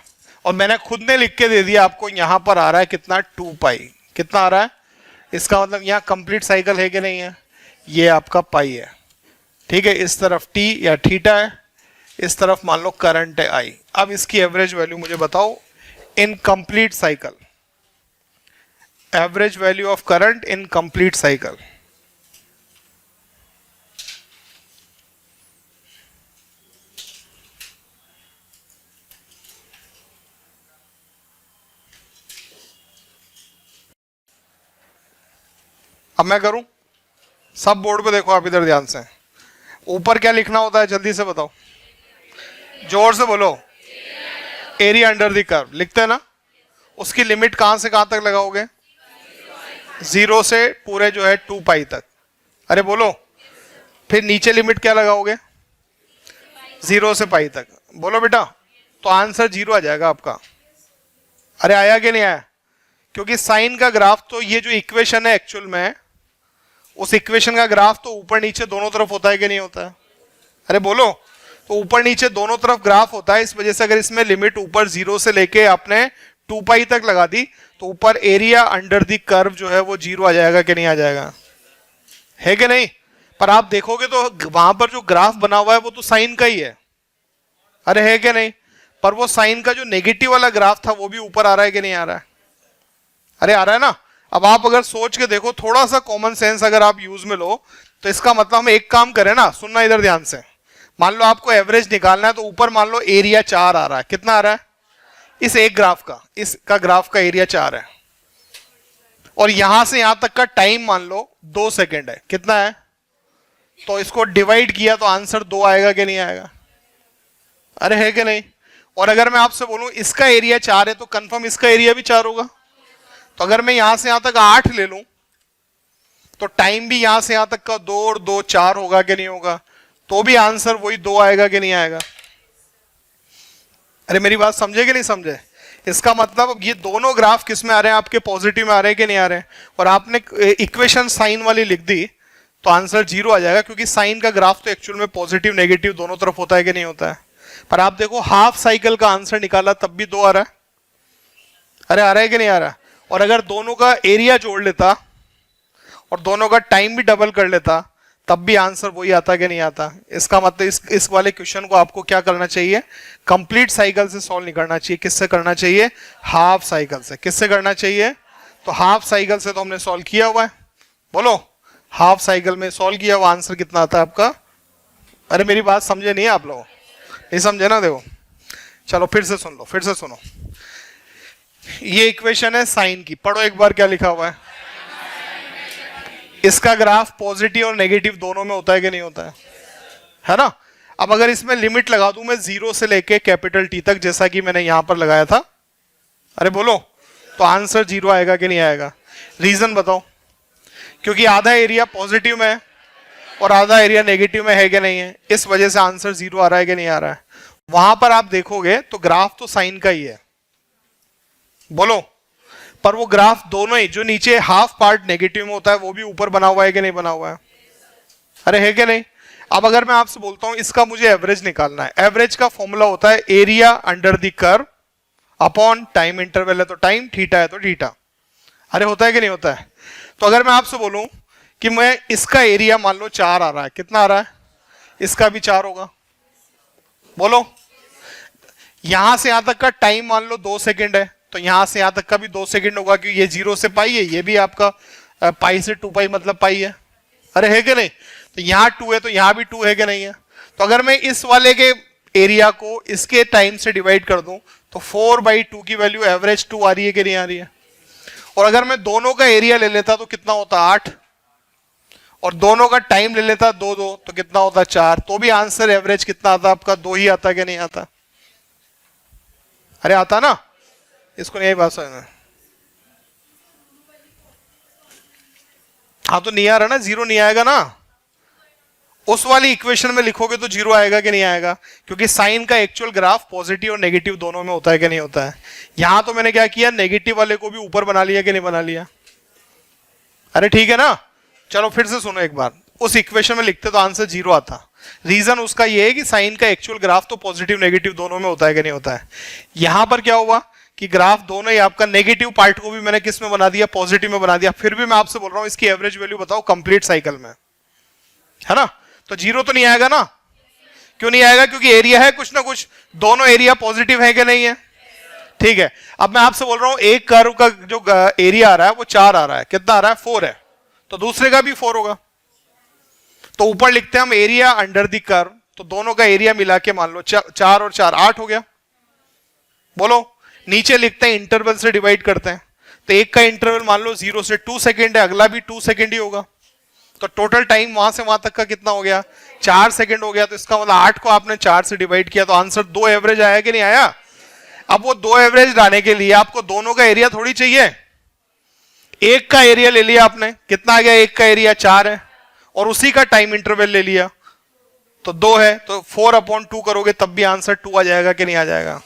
और मैंने खुद ने लिख के दे दिया आपको, यहां पर आ रहा है कितना 2 पाई, कितना आ रहा है, इसका मतलब यहां कंप्लीट साइकिल है कि नहीं है, ये आपका पाई है। ठीक है, इस तरफ टी या थीटा है, इस तरफ मान लो करंट है आई। अब इसकी एवरेज वैल्यू मुझे बताओ in complete cycle, average value of current in complete cycle. अब मैं करूं, सब बोर्ड पे देखो आप, इधर ध्यान से, ऊपर क्या लिखना होता है जल्दी से बताओ, जोर से बोलो, एरिया अंडर द कर्व लिखते हैं ना, उसकी लिमिट कहां से कहां तक लगाओगे, 0 से पूरे जो है 2 पाई तक, अरे बोलो, फिर नीचे लिमिट क्या लगाओगे 0 से पाई तक, बोलो बेटा, तो आंसर 0 आ जाएगा आपका। अरे आया कि नहीं आया, क्योंकि साइन का ग्राफ तो ये जो इक्वेशन है एक्चुअल में, उस इक्वेशन का ग्राफ तो ऊपर नीचे दोनों तरफ होता है कि नहीं होता है, अरे बोलो, तो ऊपर नीचे दोनों तरफ ग्राफ होता है, इस वजह से अगर इसमें लिमिट ऊपर 0 से लेके आपने 2 पाई तक लगा दी तो ऊपर एरिया अंडर द कर्व जो है वो 0 आ जाएगा कि नहीं आ जाएगा, है कि नहीं। पर आप देखोगे तो वहां पर जो ग्राफ बना हुआ है वो तो साइन का ही है, अरे है कि नहीं, पर वो साइन का जो नेगेटिव वाला ग्राफ था वो भी ऊपर आ रहा है कि नहीं आ रहा है, अरे आ रहा है ना। अब आप अगर सोच के देखो, थोड़ा सा कॉमन सेंस अगर आप यूज में लो, तो इसका मतलब हम एक काम करें ना, सुनना इधर ध्यान से, मान लो आपको एवरेज निकालना है, तो ऊपर मान लो एरिया 4 आ रहा है, कितना आ रहा है, इस एक ग्राफ का, इसका ग्राफ का एरिया 4 है, और यहां से यहां तक का टाइम मान लो 2 सेकेंड है, कितना है, तो इसको डिवाइड किया तो आंसर 2 आएगा कि नहीं आएगा, अरे है कि नहीं। और अगर मैं आपसे बोलूं इसका एरिया 4 है तो कंफर्म इसका एरिया भी 4 होगा, तो अगर मैं यहां से यहां तक 8 ले लूं तो टाइम भी यहां से यहां तक का 2 और 2 4 होगा कि नहीं होगा, तो भी आंसर वही 2 आएगा कि नहीं आएगा। अरे मेरी बात समझे कि नहीं समझे, इसका मतलब ये दोनों ग्राफ किस में आ रहे हैं, आपके पॉजिटिव में आ रहे हैं कि नहीं आ रहे हैं, और आपने इक्वेशन साइन वाली लिख दी तो आंसर 0 आ जाएगा, क्योंकि साइन का ग्राफ तो एक्चुअल में पॉजिटिव नेगेटिव दोनों तरफ होता है कि नहीं होता है। पर आप देखो हाफ साइकिल का आंसर निकाला तब भी 2 आ रहा है, अरे आ रहा है कि नहीं आ रहा, और अगर दोनों का एरिया जोड़ लेता और दोनों का टाइम भी डबल कर लेता तब भी आंसर वही आता कि नहीं आता। इसका मतलब इस वाले क्वेश्चन को आपको क्या करना चाहिए, कंप्लीट साइकिल से सॉल्व नहीं करना चाहिए, किससे करना चाहिए, हाफ साइकिल से। किससे करना चाहिए, तो हाफ साइकिल से तो हमने सॉल्व किया हुआ है, बोलो हाफ साइकिल में सॉल्व किया हुआ आंसर कितना आता है आपका। अरे मेरी बात समझे नहीं आप लोग, नहीं समझे ना, देखो चलो फिर से सुन लो, फिर से सुनो, ये इक्वेशन है साइन की, पढ़ो एक बार क्या लिखा हुआ है, इसका ग्राफ पॉजिटिव और नेगेटिव दोनों में होता है कि नहीं होता है ना? अब अगर इसमें लिमिट लगा दूं मैं 0 से लेके कैपिटल टी तक, जैसा कि मैंने यहां पर लगाया था, अरे बोलो, तो आंसर 0 आएगा कि नहीं आएगा? रीजन बताओ। क्योंकि आधा एरिया पॉजिटिव में है और आधा एरिया नेगेटिव में है कि नहीं है, इस वजह से आंसर 0 आ रहा है कि नहीं आ रहा है। वहां पर आप देखोगे तो ग्राफ तो साइन का ही है, बोलो, पर वो ग्राफ दोनों ही, जो नीचे हाफ पार्ट नेगेटिव में होता है वो भी ऊपर बना हुआ है कि नहीं बना हुआ है? अरे है कि नहीं? अब अगर मैं आपसे बोलता हूं इसका मुझे एवरेज निकालना है, एवरेज का फॉर्मूला होता है area under the curve upon time interval है तो टाइम, थीटा है तो थीटा। अरे होता है कि नहीं होता है? तो अगर मैं आपसे बोलूं कि मैं इसका एरिया मान लो 4 आ रहा है, कितना आ रहा है? इसका भी 4 होगा, बोलो। यहां से यहां तक का टाइम मान लो 2 सेकंड है, तो यहां से यहां तक का भी 2 सेकंड होगा, क्योंकि ये 0 से पाई है, ये भी आपका पाई से 2 पाई मतलब पाई है। अरे है कि नहीं? तो यहाँ 2 है तो यहाँ भी 2 है कि नहीं है? तो अगर मैं इस वाले के एरिया को इसके टाइम से डिवाइड कर दूं तो 4/2 की वैल्यू एवरेज 2 आ रही है कि नहीं आ रही है? और अगर मैं दोनों का एरिया ले लेता तो कितना होता? 8, और दोनों का टाइम ले लेता 2 तो कितना होता? 4, तो भी आंसर एवरेज कितना आता? आपका 2 ही आता कि नहीं आता? अरे आता ना? इसको नहीं बात समझना। हाँ तो नहीं आ रहा ना, 0 नहीं आएगा ना। उस वाली इक्वेशन में लिखोगे तो 0 आएगा कि नहीं आएगा? क्योंकि साइन का एक्चुअल ग्राफ पॉजिटिव और नेगेटिव दोनों में होता है कि नहीं होता है? यहां तो मैंने क्या किया, नेगेटिव वाले को भी ऊपर बना लिया कि नहीं बना लिया? अरे ठीक है ना? चलो फिर से सुनो एक बार, उस इक्वेशन में लिखते तो आंसर 0 आता। रीजन उसका ये है कि साइन का एक्चुअल ग्राफ तो पॉजिटिव नेगेटिव दोनों में होता है कि नहीं होता है? यहां पर क्या हुआ कि ग्राफ दोनों ही, आपका नेगेटिव पार्ट को भी मैंने किस में बना दिया? पॉजिटिव में बना दिया। फिर भी मैं आपसे बोल रहा हूं इसकी एवरेज वैल्यू बताओ कंप्लीट साइकिल में, है ना? तो 0 तो नहीं आएगा ना? क्यों नहीं आएगा? क्योंकि एरिया है कुछ ना कुछ, दोनों एरिया पॉजिटिव है कि नहीं है? ठीक है, अब मैं आपसे बोल रहा हूं एक कर्व का जो एरिया आ रहा है वो 4 आ रहा है, कितना आ रहा है? 4 है, तो दूसरे का भी 4 होगा। तो ऊपर लिखते हैं हम एरिया अंडर द कर्व, तो दोनों का एरिया मिला के मान लो 4 और 4 8 हो गया, बोलो। नीचे लिखते हैं इंटरवल से डिवाइड करते हैं, तो एक का इंटरवल मान लो 0 से 2 सेकेंड है, अगला भी 2 सेकेंड ही होगा, तो टोटल टाइम वहां से वहां तक का कितना हो गया? 4 सेकेंड हो गया। तो इसका मतलब 8 को आपने 4 से डिवाइड किया तो आंसर 2 एवरेज आया कि नहीं आया? अब वो 2 एवरेज लाने के लिए आपको दोनों का एरिया थोड़ी चाहिए, एक का एरिया ले लिया आपने, कितना आ गया? एक का एरिया 4 है, और उसी का टाइम इंटरवल ले लिया तो 2 है, तो 4/2 करोगे तब भी आंसर 2 आ जाएगा कि नहीं आ जाएगा?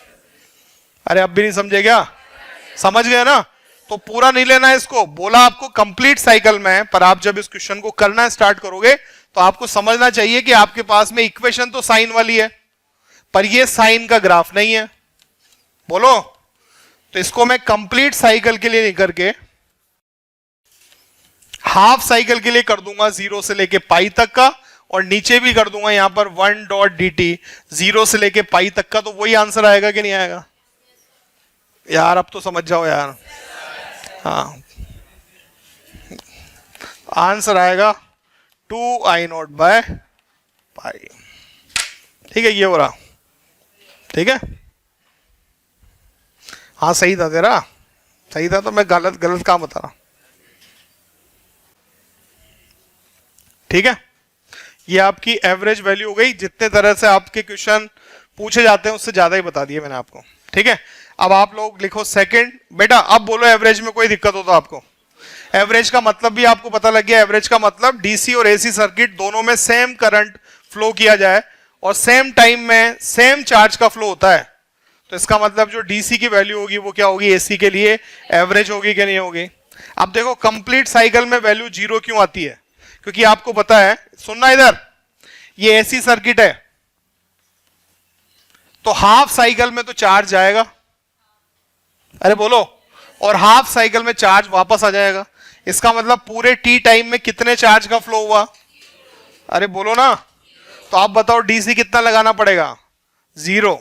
अरे अब भी नहीं समझे क्या? समझ गए ना? तो पूरा नहीं लेना है इसको, बोला आपको कंप्लीट साइकिल में, पर आप जब इस क्वेश्चन को करना स्टार्ट करोगे तो आपको समझना चाहिए कि आपके पास में इक्वेशन तो साइन वाली है, पर ये साइन का ग्राफ नहीं है, बोलो। तो इसको मैं कंप्लीट साइकिल के लिए नहीं करके हाफ साइकिल के लिए कर दूंगा, 0 से लेके पाई तक का, और नीचे भी कर दूंगा यहां पर 1.dt 0 से लेके पाई तक का, तो वही आंसर आएगा कि नहीं आएगा? यार अब तो समझ जाओ यार। हाँ, आंसर आएगा 2i0/पाई। ठीक है, ये हो रहा, ठीक है। हाँ सही था तेरा, सही था, तो मैं गलत काम बता रहा। ठीक है, ये आपकी एवरेज वैल्यू हो गई। जितने तरह से आपके क्वेश्चन पूछे जाते हैं उससे ज्यादा ही बता दिए मैंने आपको। ठीक है, अब आप लोग लिखो सेकंड। बेटा अब बोलो एवरेज में कोई दिक्कत हो तो आपको। एवरेज का मतलब भी आपको पता लग गया। एवरेज का मतलब डीसी और एसी सर्किट दोनों में सेम करंट फ्लो किया जाए और सेम टाइम में सेम चार्ज का फ्लो होता है, तो इसका मतलब जो डीसी की वैल्यू होगी वो क्या होगी? एसी के लिए एवरेज होगी कि नहीं होगी? अब देखो कंप्लीट साइकिल में वैल्यू 0 क्यों आती है? क्योंकि आपको पता है, सुनना इधर, ये एसी सर्किट है तो हाफ साइकिल में तो चार्ज जाएगा, अरे बोलो, और हाफ साइकिल में चार्ज वापस आ जाएगा। इसका मतलब पूरे टी टाइम में कितने चार्ज का फ्लो हुआ? अरे बोलो ना। तो आप बताओ डीसी कितना लगाना पड़ेगा? 0।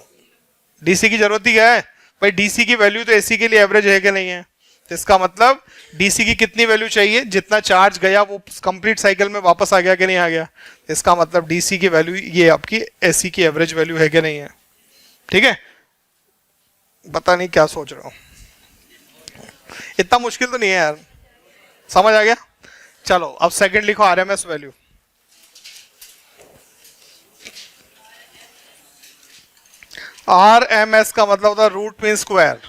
डीसी की जरूरत ही क्या है भाई? डीसी की वैल्यू तो एसी के लिए एवरेज है कि नहीं है? तो इसका मतलब डीसी की कितनी वैल्यू चाहिए? जितना चार्ज गया वो कंप्लीट साइकिल में वापस आ गया कि नहीं आ गया? इसका मतलब डीसी की वैल्यू ये आपकी एसी की एवरेज वैल्यू है कि नहीं है? ठीक है, पता नहीं क्या सोच रहा हूं, इतना मुश्किल तो नहीं है यार, समझ आ गया? चलो अब सेकंड लिखो आरएमएस वैल्यू। आरएमएस का मतलब होता है रूट मीन स्क्वायर,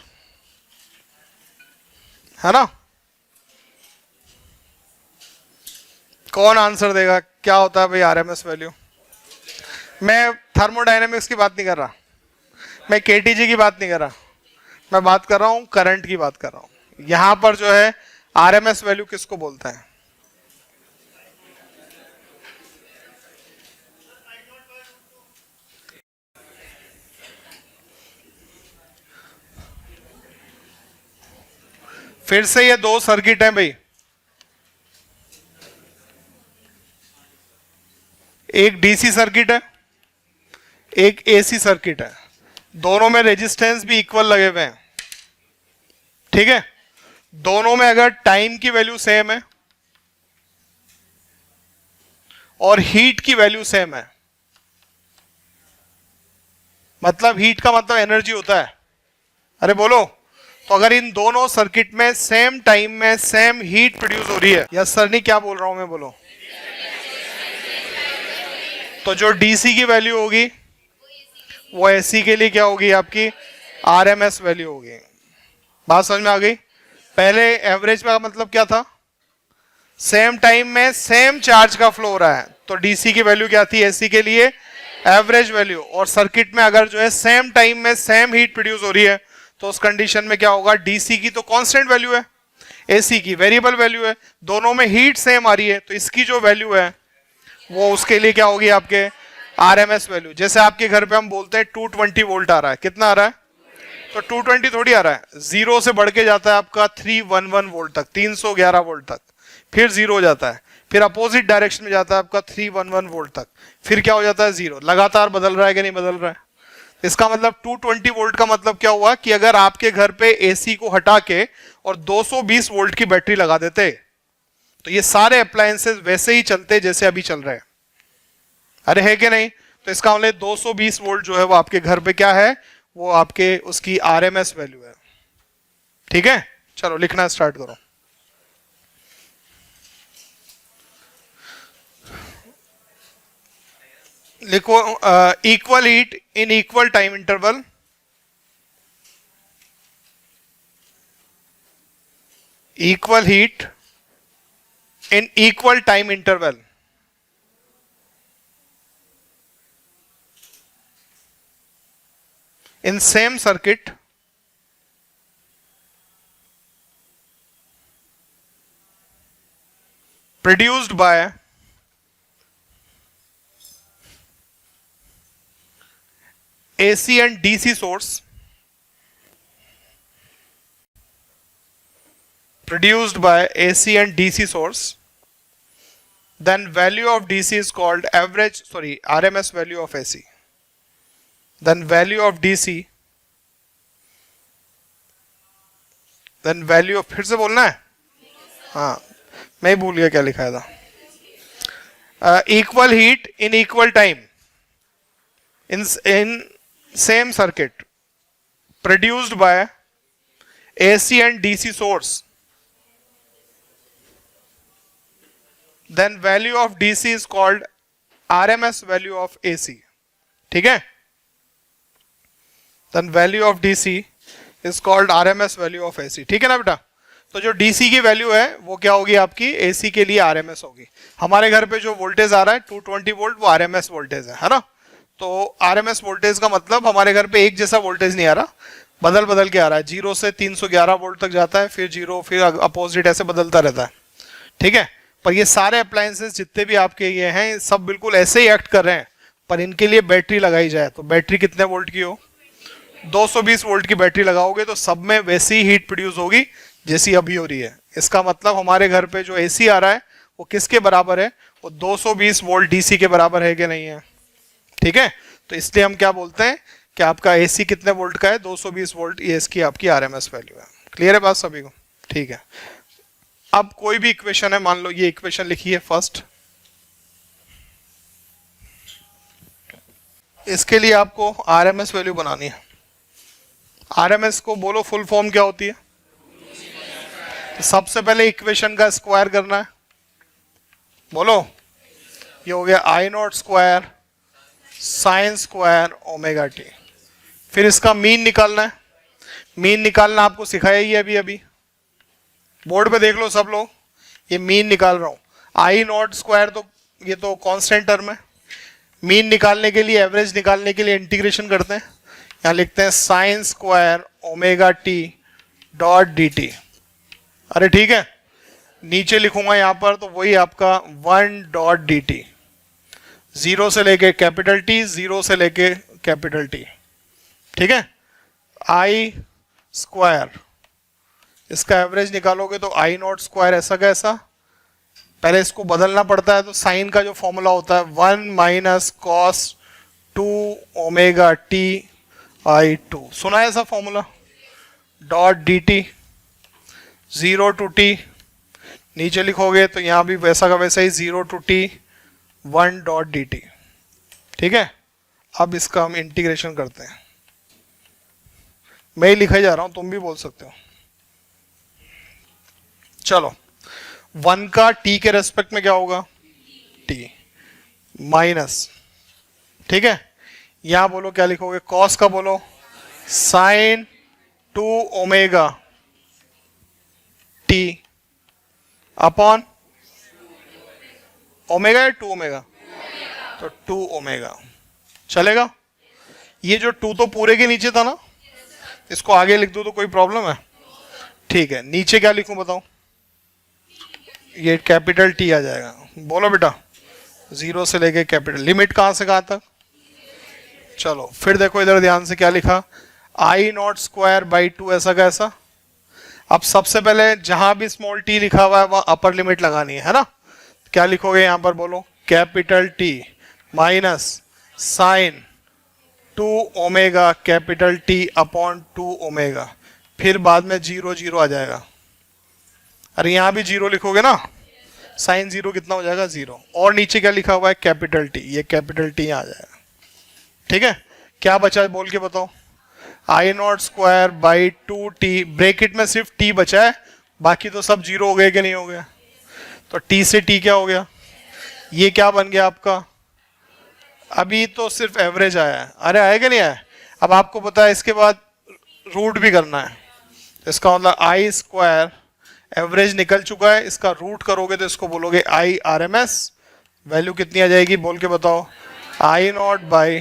है ना? कौन आंसर देगा? क्या होता है भाई आरएमएस वैल्यू? मैं थर्मोडायनेमिक्स की बात नहीं कर रहा, मैं केटीजी की बात नहीं कर रहा, मैं बात कर रहा हूं करंट की बात कर रहा हूं। यहां पर जो है आरएमएस वैल्यू किसको बोलते हैं? फिर से ये दो सर्किट हैं भाई, एक डीसी सर्किट है, एक एसी सर्किट है, दोनों में रेजिस्टेंस भी इक्वल लगे हुए हैं, ठीक है? दोनों में अगर टाइम की वैल्यू सेम है और हीट की वैल्यू सेम है, मतलब हीट का मतलब एनर्जी होता है, अरे बोलो, तो अगर इन दोनों सर्किट में सेम टाइम में सेम हीट प्रोड्यूस हो रही है, यस सर नहीं, क्या बोल रहा हूं मैं, बोलो, तो जो डीसी की वैल्यू होगी वो एसी के लिए क्या होगी? आपकी आरएमएस वैल्यू होगी। बात समझ में आ गई? पहले एवरेज का मतलब क्या था? सेम टाइम में सेम चार्ज का फ्लो हो रहा है, तो डीसी की वैल्यू क्या थी एसी के लिए? Average value. और सर्किट में अगर जो है सेम टाइम में सेम हीट प्रोड्यूस हो रही है, तो उस कंडीशन में क्या होगा? डीसी की तो कांस्टेंट वैल्यू है, एसी की वेरिएबल वैल्यू है, दोनों में हीट सेम आ रही है, तो इसकी जो वैल्यू है वो उसके लिए क्या होगी? आपके आरएमएस वैल्यू। जैसे आपके घर पे हम बोलते हैं 220 वोल्ट आ रहा है, कितना आ रहा है? तो 220 थोड़ी आ रहा है, जीरो से बढ़ के जाता है आपका 311 वोल्ट तक, 311 वोल्ट तक, फिर जीरो हो जाता है, फिर अपोजिट डायरेक्शन में जाता है आपका 311 वोल्ट तक, फिर क्या हो जाता है? जीरो। लगातार बदल रहा है कि नहीं बदल रहा है? इसका मतलब 220 वोल्ट का मतलब क्या हुआ कि अगर आपके घर पे एसी को हटा के और 220 वोल्ट की बैटरी लगा देते, तो ये सारे अप्लायंसेस वैसे ही चलते जैसे अभी चल रहे हैं, अरे है कि नहीं? तो इसका मतलब 220 वोल्ट जो है वो आपके घर पे क्या है? वो आपके उसकी आरएमएस वैल्यू है, ठीक है? चलो लिखना स्टार्ट करो। लिखो equal heat in equal time interval, equal heat in equal time interval in same circuit produced by AC and DC source, produced by AC and DC source, then value of DC is called average, sorry, RMS value of AC. Then value of DC, then value of, फिर से बोलना है, हाँ मैं भूल गया क्या लिखा था। Equal heat in equal time in same circuit produced by AC and DC source, then value of DC is called RMS value of AC, ठीक है? then value of DC is called RMS value of AC, ठीक है ना बेटा? तो जो DC की value है वो क्या होगी? आपकी AC के लिए RMS होगी। हमारे घर पे जो वोल्टेज आ रहा है 220 वोल्ट, वो RMS वोल्टेज है ना? तो RMS वोल्टेज का मतलब हमारे घर पे एक जैसा वोल्टेज नहीं आ रहा, बदल बदल के आ रहा है, जीरो से 311 वोल्ट तक जाता है, फिर जीरो, फिर अपोजिट, ऐसे बदलता रहता है, ठीक है? पर ये सारे अप्लायंसेस जितने भी आपके ये हैं सब बिल्कुल ऐसे ही एक्ट कर रहे हैं, पर इनके लिए बैटरी लगाई जाए तो बैटरी कितने वोल्ट की हो? 220 वोल्ट की बैटरी लगाओगे तो सब में वैसी ही हीट प्रोड्यूस होगी जैसी अभी हो रही है। इसका मतलब हमारे घर पे जो एसी आ रहा है वो किसके बराबर है? वो 220 वोल्ट डीसी के बराबर है कि नहीं है? ठीक है, तो इसलिए हम क्या बोलते हैं कि आपका एसी कितने वोल्ट का है? 220 वोल्ट, ये इसकी आपकी आरएमएस वैल्यू है। क्लियर है बात सभी को? ठीक है, अब कोई भी इक्वेशन है, मान लो ये इक्वेशन लिखी है फर्स्ट, इसके लिए आपको आरएमएस वैल्यू बनानी है। आरएमएस को बोलो फुल फॉर्म क्या होती है? सबसे पहले इक्वेशन का स्क्वायर करना है, बोलो, ये हो गया I naught square sine square omega T. फिर इसका मीन निकालना है। मीन निकालना आपको सिखाया ही है अभी अभी, बोर्ड पे देख लो सब लोग, ये मीन निकाल रहा हूं। आई नॉट स्क्वायर तो ये तो कांस्टेंट टर्म है। मीन निकालने के लिए, एवरेज निकालने के लिए इंटीग्रेशन करते हैं। यहां लिखते हैं sign square omega t dot D T. अरे ठीक है, नीचे लिखूंगा यहां पर तो वही आपका 1 डॉट डी टी, जीरो से लेके कैपिटल टी, जीरो से लेके कैपिटल टी। ठीक है, आई स्क्वायर, इसका एवरेज निकालोगे तो आई नॉट स्क्वायर ऐसा का ऐसा, पहले इसको बदलना पड़ता है तो साइन का जो फॉर्मूला होता है 1 minus cos 2 omega T I 2, सुना है ऐसा formula. Dot D T, zero to T, नीचे लिखोगे तो यहां भी वैसा का वैसा ही zero to T 1 dot D T. ठीक है, अब इसका हम इंटीग्रेशन करते हैं। मैं ही लिखा जा रहा हूं, तुम भी बोल सकते हो। चलो, 1 का टी के रेस्पेक्ट में क्या होगा, टी माइनस, ठीक है, यहां बोलो क्या लिखोगे, कॉस का बोलो sine 2 omega t upon omega या 2 ओमेगा, तो 2 ओमेगा चलेगा। ये जो 2 तो पूरे के नीचे था ना, इसको आगे लिख दूं तो कोई प्रॉब्लम है? ठीक है, नीचे क्या लिखूं बताओ, ये कैपिटल टी आ जाएगा। बोलो बेटा, जीरो से लेके कैपिटल, लिमिट कहां से कहां तक। चलो फिर देखो इधर ध्यान से क्या लिखा, आई नॉट स्क्वायर बाई 2 ऐसा का ऐसा। अब सबसे पहले जहां भी स्मॉल टी लिखा हुआ है वहां अपर लिमिट लगानी है ना। क्या लिखोगे यहां पर, बोलो capital T minus sine 2 omega capital T upon 2 omega, फिर बाद में जीरो जीरो आ जाएगा। अरे यहां भी जीरो लिखोगे ना, साइन जीरो कितना हो जाएगा, जीरो, और नीचे क्या लिखा हुआ है कैपिटल टी, ये कैपिटल टी आ जाएगा। ठीक है, क्या बचा है बोल के बताओ, I naught square by 2 T, bracket में सिर्फ टी बचा है, बाकी तो सब जीरो हो गए कि नहीं हो गया। तो टी से टी क्या हो गया, ये क्या बन गया आपका, अभी तो सिर्फ एवरेज आया है, अरे आएगा नहीं आया। अब आपको पता है इसके बाद रूट भी करना है, इसका मतलब आई स्क्वायर एवरेज निकल चुका है, इसका रूट करोगे तो इसको बोलोगे I R M S, value कितनी आ जाएगी बोल के बताओ, आई नॉट बाई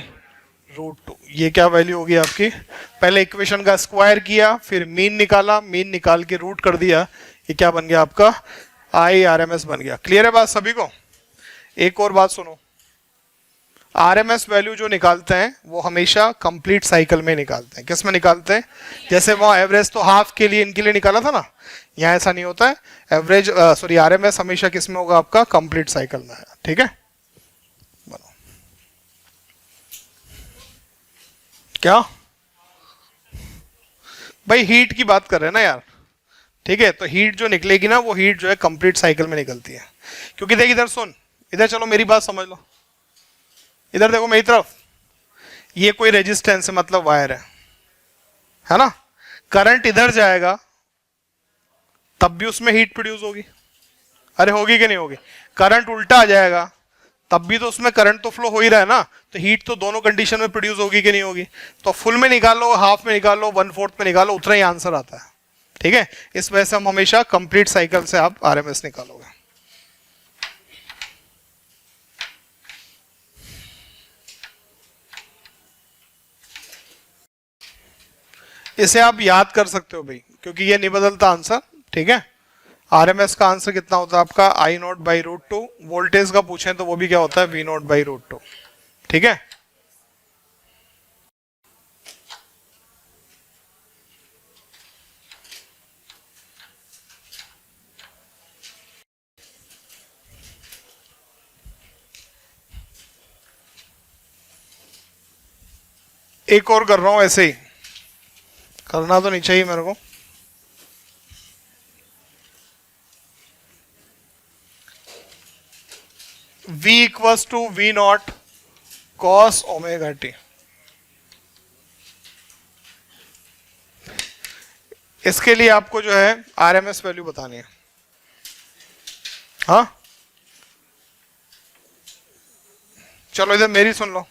रूट 2। ये क्या वैल्यू होगी आपकी, पहले इक्वेशन का स्क्वायर किया, फिर मीन निकाला, मीन निकाल के रूट कर दिया, ये क्या बन गया आपका, आई आर एम एस बन गया। क्लियर है बात सभी को। एक और बात सुनो, आरएमएस वैल्यू जो निकालते हैं वो हमेशा कंप्लीट साइकिल में निकालते हैं। किस में निकालते हैं, जैसे वहाँ एवरेज तो हाफ के लिए इनके लिए निकाला था ना, यहाँ ऐसा नहीं होता है। एवरेज सॉरी आरएमएस हमेशा किस में होगा आपका, कंप्लीट साइकिल में है। ठीक है, बनो क्या भाई, हीट की बात कर रहे हैं ना यार। ठीक है, तो हीट जो निकलेगी ना, वो हीट जो है कंप्लीट साइकिल में निकलती है। क्योंकि देख इधर सुन, इधर चलो मेरी बात समझ लो, इधर देखो मेरी तरफ, ये कोई रेजिस्टेंस है मतलब वायर है ना, करंट इधर जाएगा तब भी उसमें हीट प्रोड्यूस होगी, अरे होगी कि नहीं होगी। करंट उल्टा आ जाएगा तब भी तो उसमें करंट तो फ्लो हो ही रहा है ना, तो हीट तो दोनों कंडीशन में प्रोड्यूस होगी कि नहीं होगी। तो फुल में निकालो, हाफ में निकालो, 1/4 में निकालो, उतना ही आंसर आता है। ठीक है, इस वजह से हम हमेशा कंप्लीट साइकिल से आप आरएमएस निकालोगे। इसे आप याद कर सकते हो भाई, क्योंकि ये नहीं बदलता आंसर। ठीक है, आरएमएस का आंसर कितना होता है आपका, आई नॉट बाई रूट 2। वोल्टेज का पूछें तो वो भी क्या होता है, वी नॉट बाई रूट 2। ठीक है, एक और कर रहा हूं, ऐसे ही करना तो नहीं चाहिए मेरे को। V equals to v nought cos omega t. इसके लिए आपको जो है आरएमएस वैल्यू बतानी है। हाँ, चलो इधर मेरी सुन लो,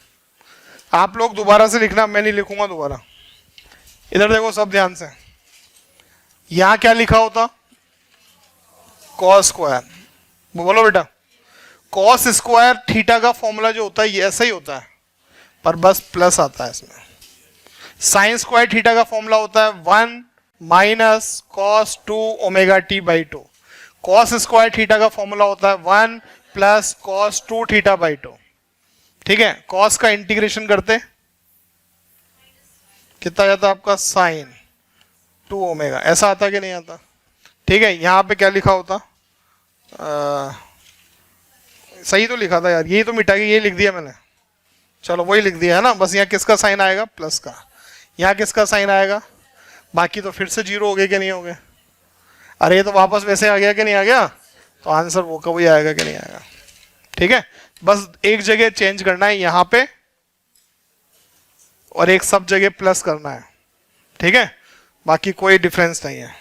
आप लोग दोबारा से लिखना, मैं नहीं लिखूंगा दोबारा। इधर देखो सब ध्यान से, यहां क्या लिखा होता, कॉस स्क्वायर, बोलो बेटा, कॉस स्क्वायर थीटा का फॉर्मूला जो होता है ये ऐसा ही होता है, पर बस प्लस आता है इसमें। साइन स्क्वायर थीटा का फॉर्मूला होता है 1 minus cos 2 omega T by 2। Cos square theta का फॉर्मूला होता है 1 प्लस कॉस 2 थीटा बाई 2। ठीक है, कॉस का इंटीग्रेशन करते कितना जाता आपका, साइन 2 ओमेगा, ऐसा आता कि नहीं आता। ठीक है, यहां पे क्या लिखा होता, सही तो लिखा था यार, यही तो मिटा के ये लिख दिया मैंने, चलो वही लिख दिया है ना। बस यहाँ किसका साइन आएगा, प्लस का, यहाँ किसका साइन आएगा, बाकी तो फिर से जीरो हो गए कि नहीं हो गए। अरे ये तो वापस वैसे आ गया कि नहीं आ गया, तो आंसर वो का वही आएगा कि नहीं आएगा। ठीक है, बस एक जगह चेंज करना है यहाँ पे, और एक सब जगह प्लस करना है। ठीक है, बाकी कोई डिफरेंस नहीं है।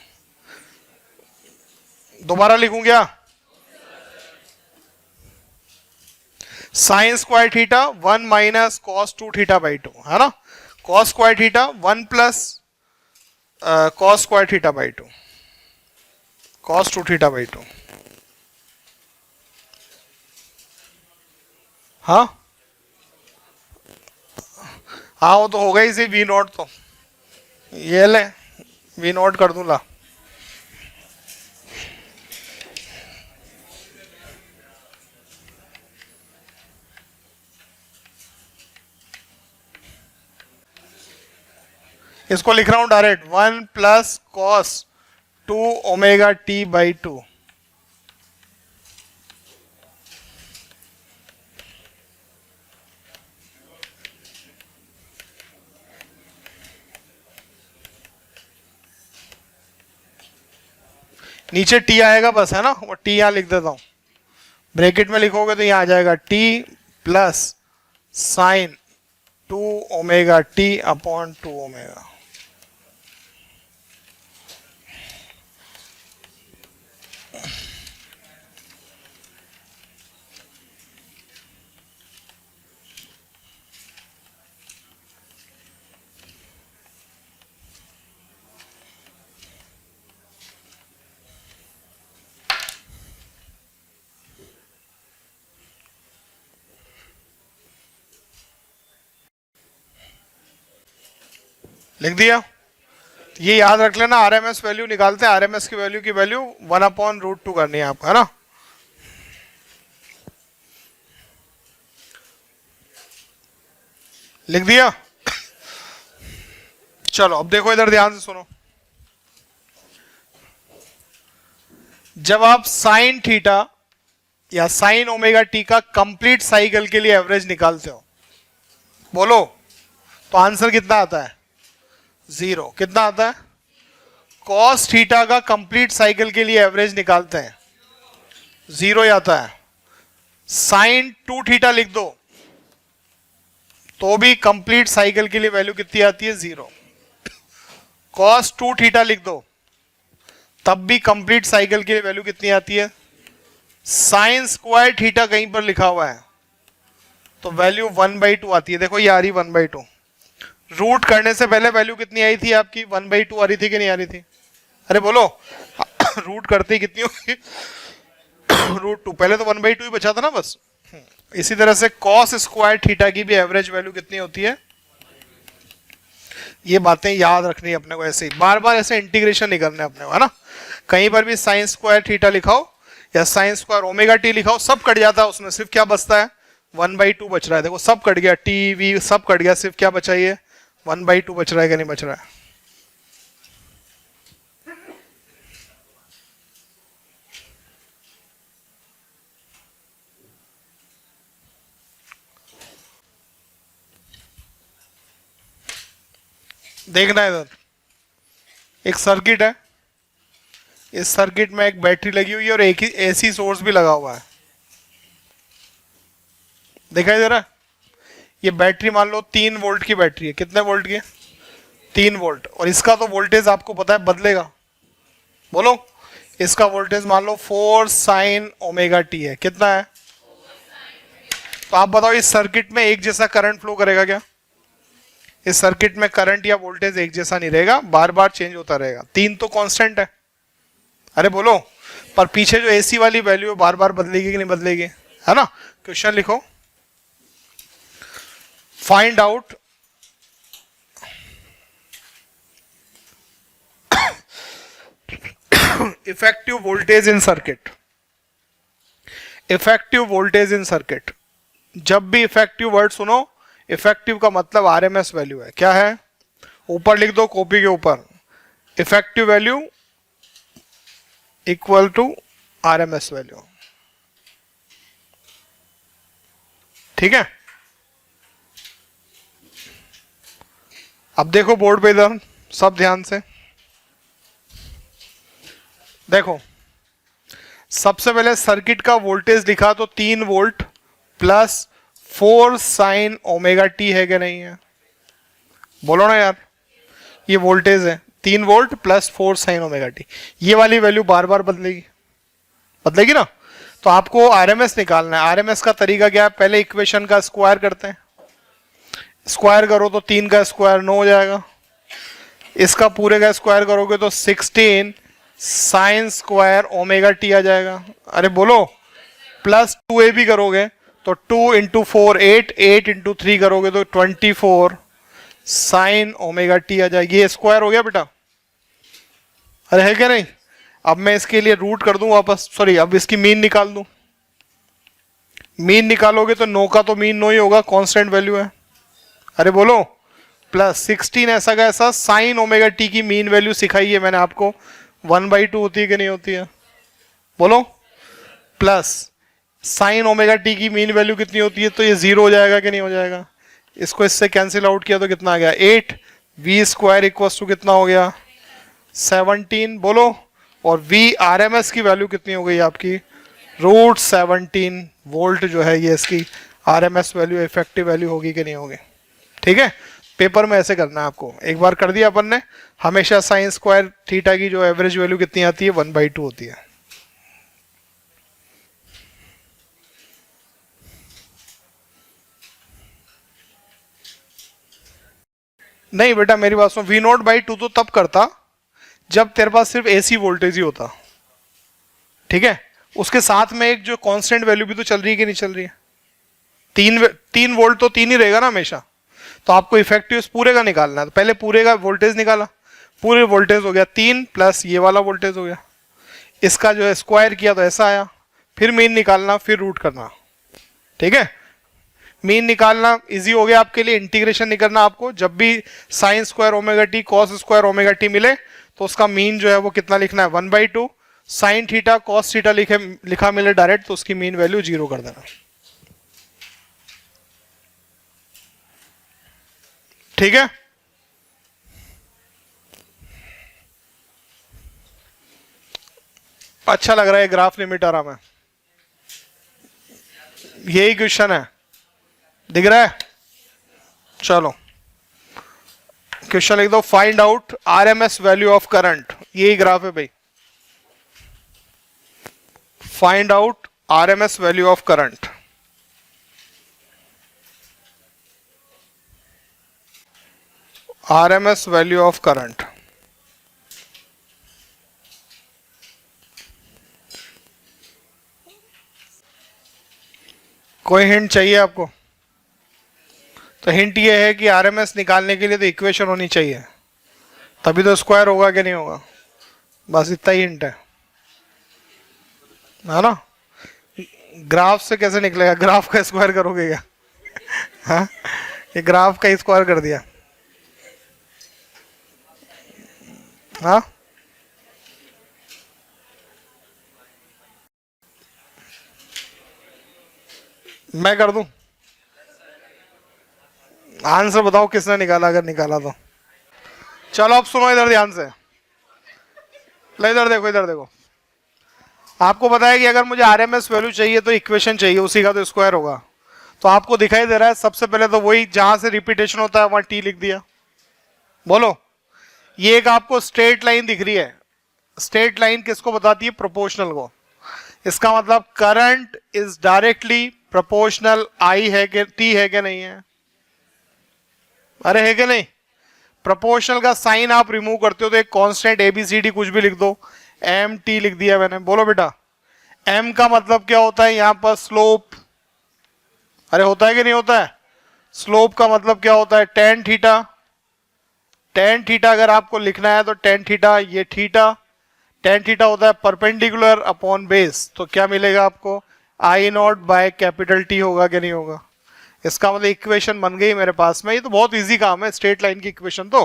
दोबारा लिखूं क्या, sine square theta 1 minus cos 2 theta by 2, है ना। Cos square theta 1 plus cos square theta by 2, cos 2 theta by 2। हाँ हाँ, वो तो होगा ही सी वी नॉट, तो ये ले वी नॉट कर दूंगा। इसको लिख रहा हूं direct, 1 plus cos 2 omega T by 2। नीचे टी आएगा बस, है ना, वो टी यहां लिख देता हूं, ब्रैकेट में लिखोगे तो यहां आ जाएगा T plus sign 2 omega t upon 2 omega. लिख दिया, ये याद रख लेना, आरएमएस वैल्यू निकालते हैं, आरएमएस की वैल्यू 1/√2 करनी है आपको, है ना। लिख दिया। चलो अब देखो इधर ध्यान से सुनो, जब आप साइन थीटा या साइन ओमेगा टी का कंप्लीट साइकिल के लिए एवरेज निकालते हो, बोलो, तो आंसर कितना आता है, 0। कितना आता है, कॉस थीटा का कंप्लीट साइकिल के लिए एवरेज निकालते हैं, 0 ही आता है। साइन 2 थीटा लिख दो तो भी कंप्लीट साइकिल के लिए वैल्यू कितनी आती है, 0। कॉस 2 थीटा लिख दो तब भी कंप्लीट साइकिल के लिए वैल्यू कितनी आती है, साइन स्क्वायर थीटा कहीं पर लिखा हुआ है तो वैल्यू 1/2 आती है। देखो ये आ रही 1/2, रूट करने से पहले वैल्यू कितनी आई थी आपकी, 1/2 आ रही थी कि नहीं आ रही थी, अरे बोलो रूट करते ही कितनी होगी √2, पहले तो 1/2 ही बचा था ना बस। इसी तरह से कॉस स्क्वायर थीटा की भी एवरेज वैल्यू कितनी होती है, ये बातें याद रखनी है अपने को, ऐसे ही बार बार ऐसे इंटीग्रेशन नहीं करने अपने को, है ना। कहीं पर भी साइन स्क्वायर थीटा लिखाओ या साइन स्क्वायर ओमेगा टी लिखाओ, सब कट जाता है उसमें, सिर्फ क्या बचता है, 1/2 बच रहा है। देखो सब कट गया, टी वी सब कट गया, सिर्फ क्या बचा, ये 1/2 बच रहा है कि नहीं बच रहा है। देखना है इधर, एक सर्किट है, इस सर्किट में एक बैटरी लगी हुई है और एक ही एसी सोर्स भी लगा हुआ है, दिखाई दे रहा है। ये बैटरी मान लो 3 वोल्ट की बैटरी है, कितने वोल्ट की है, 3 वोल्ट, और इसका तो वोल्टेज आपको पता है बदलेगा, बोलो, इसका वोल्टेज मान लो 4 साइन ओमेगा टी है, कितना है, तो आप बताओ इस सर्किट में एक जैसा करंट फ्लो करेगा क्या? इस सर्किट में करंट या वोल्टेज एक जैसा नहीं रहेगा, बार बार चेंज होता रहेगा। 3 तो कांस्टेंट है, अरे बोलो, पर पीछे जो एसी वाली वैल्यू है बार बार बदलेगी कि नहीं बदलेगी, है ना? क्वेश्चन लिखो, फाइंड आउट इफेक्टिव वोल्टेज इन सर्किट। इफेक्टिव वोल्टेज इन सर्किट, जब भी इफेक्टिव वर्ड सुनो, इफेक्टिव का मतलब आरएमएस वैल्यू है। क्या है? ऊपर लिख दो कॉपी के ऊपर, effective value equal to RMS value. ठीक है, अब देखो बोर्ड पे इधर, सब ध्यान से देखो। सबसे पहले सर्किट का वोल्टेज लिखा तो 3 volt plus 4 sign omega T है कि नहीं है? बोलो ना यार, ये वोल्टेज है 3 volt plus 4 sign omega t. ये वाली वैल्यू बार बार बदलेगी, बदलेगी ना? तो आपको आरएमएस निकालना है। आरएमएस का तरीका क्या है? पहले इक्वेशन का स्क्वायर करते हैं, स्क्वायर करो तो 3 का स्क्वायर 9 हो जाएगा, इसका पूरे का स्क्वायर करोगे तो 16 साइन स्क्वायर ओमेगा टी आ जाएगा। अरे बोलो, प्लस 2a भी करोगे तो 2 इंटू 4 8, 8 इंटू 3 करोगे तो 24 साइन ओमेगा टी आ जाएगी। ये स्क्वायर हो गया बेटा, अरे है क्या नहीं? अब मैं इसके लिए रूट कर दूं वापस, सॉरी अब इसकी मीन निकाल दूं। मीन निकालोगे तो 9 का तो मीन 9 ही होगा, कांस्टेंट वैल्यू है। अरे बोलो, प्लस 16 ऐसा का ऐसा साइन ओमेगा टी की मीन वैल्यू सिखाई है मैंने आपको, 1/2 होती है कि नहीं होती है? बोलो, प्लस साइन ओमेगा टी की मीन वैल्यू कितनी होती है? तो ये 0 हो जाएगा कि नहीं हो जाएगा? इसको इससे कैंसिल आउट किया तो कितना आ गया? 8 वी स्क्वायर इक्वल टू कितना हो गया? 17। बोलो, और वी आरएमएस की वैल्यू कितनी हो गई आपकी? √17 वोल्ट जो है ये इसकी आरएमएस वैल्यू, इफेक्टिव वैल्यू होगी कि नहीं होगी? ठीक है, पेपर में ऐसे करना है आपको। एक बार कर दिया अपन ने, हमेशा साइन स्क्वायर थीटा की जो एवरेज वैल्यू कितनी आती है? 1/2 होती है। नहीं बेटा मेरी बात सुनो, V0/2 तो तब करता जब तेरे पास सिर्फ एसी वोल्टेज ही होता। ठीक है, उसके साथ में एक जो कांस्टेंट वैल्यू भी तो चल रही है कि नहीं चल रही है? 3 वोल्ट तो 3 ही रहेगा ना हमेशा। तो आपको इफेक्टिव पूरे का निकालना है, तो पहले पूरे का वोल्टेज निकाला, पूरे वोल्टेज हो गया 3 प्लस ये वाला वोल्टेज हो गया, इसका जो है स्क्वायर किया तो ऐसा आया, फिर मीन निकालना, फिर रूट करना। ठीक है, मीन निकालना इजी हो गया आपके लिए, इंटीग्रेशन नहीं करना आपको। जब भी sign square omega T cos square omega T मिले तो उसका मीन जो है वो कितना लिखना है? 1/2। साइन थीटा कॉस थीटा लिखा मिले डायरेक्ट तो उसकी मीन वैल्यू 0 कर देना। ठीक है, अच्छा लग रहा है ग्राफ नहीं मिटा रहा मैं, यही क्वेश्चन है, दिख रहा है? चलो क्वेश्चन लिख दो, find out RMS value of current. यही ग्राफ है भाई, find out RMS value of current. RMS value of current, कोई हिंट चाहिए आपको? तो हिंट ये है कि आरएमएस निकालने के लिए तो इक्वेशन होनी चाहिए, तभी तो स्क्वायर होगा कि नहीं होगा, बस इतना ही हिंट है ना? ग्राफ से कैसे निकलेगा? ग्राफ का स्क्वायर करोगे क्या? हाँ, ये ग्राफ का स्क्वायर कर दिया। हाँ, मैं कर दूं? आंसर बताओ किसने निकाला, अगर निकाला तो। चलो अब सुनो इधर ध्यान से, इधर देखो, इधर देखो। आपको पता है कि अगर मुझे आरएमएस वैल्यू चाहिए तो इक्वेशन चाहिए, उसी का तो स्क्वायर होगा। तो आपको दिखाई दे रहा है सबसे पहले तो वही जहां से रिपीटेशन होता है वहां टी लिख दिया। बोलो, ये एक आपको स्ट्रेट लाइन दिख रही है, स्ट्रेट लाइन किसको बताती है? प्रोपोर्शनल को। इसका मतलब करंट इज डायरेक्टली प्रोपोर्शनल आई है कि टी है कि नहीं है? अरे है कि नहीं? प्रोपोर्शनल का साइन आप रिमूव करते हो तो एक कांस्टेंट ABCD कुछ भी लिख दो, MT लिख दिया मैंने। बोलो बेटा, M का मतलब क्या होता है यहां पर? स्लोप। अरे होता है कि नहीं होता है? स्लोप का मतलब क्या होता है? Tan theta. टेन थीटा अगर आपको लिखना है तो टेन थीटा, ये थीटा, टेन थीटा होता है परपेंडिकुलर अपॉन बेस। तो क्या मिलेगा आपको? आई नॉट बाय कैपिटल टी होगा कि नहीं होगा? इसका मतलब इक्वेशन बन गई मेरे पास में। ये तो बहुत इजी काम है, स्ट्रेट लाइन की इक्वेशन। तो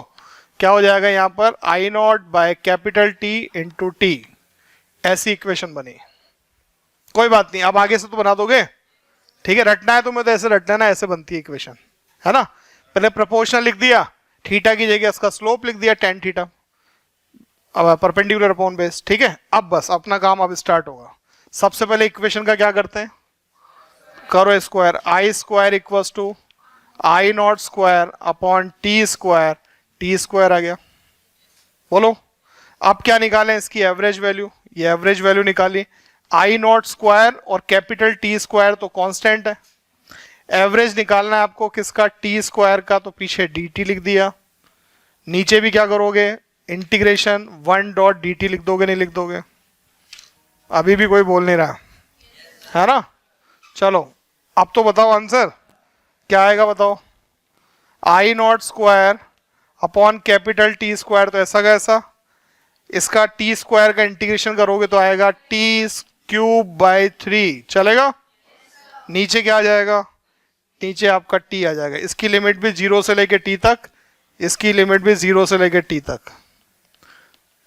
क्या हो जाएगा यहाँ पर? I naught by capital T into T, ऐसी इक्वेशन बनी। कोई बात नहीं, अब आगे से तो बना दोगे, ठीक है? रटना है तुम्हें तो ऐसे रटना ना, ऐसे बनती है इक्वेशन, है ना? पहले प्रोपोर्शनल लिख दिया, थीटा की जगह इसका स्लोप लिख दिया टेन थीटा, अब परपेंडिकुलर अपॉन बेस, ठीक है? अब बस अपना काम अब स्टार्ट होगा। सबसे पहले इक्वेशन का क्या करते हैं? करो square. I square equals to I naught square upon T square, T square आ गया। बोलो अब क्या निकालें? इसकी एवरेज वैल्यू। ये एवरेज वैल्यू निकाली, आई नॉट स्क्वायर और कैपिटल टी स्क्वायर तो कांस्टेंट है। एवरेज निकालना है आपको किसका? टी स्क्वायर का, तो पीछे dt लिख दिया। नीचे भी क्या करोगे? इंटीग्रेशन 1 डॉट dt लिख दोगे, नहीं लिख दोगे? अभी भी कोई बोल नहीं रहा, है ना? चलो अब तो बताओ आंसर क्या आएगा, बताओ। I naught square upon capital T square, तो ऐसा का ऐसा। इसका टी स्क्वायर का इंटीग्रेशन करोगे तो आएगा टी क्यूब बाई 3, चलेगा? नीचे क्या आ जाएगा? नीचे आपका टी आ जाएगा। इसकी लिमिट भी 0 से लेके टी तक, इसकी लिमिट भी 0 से लेके टी तक।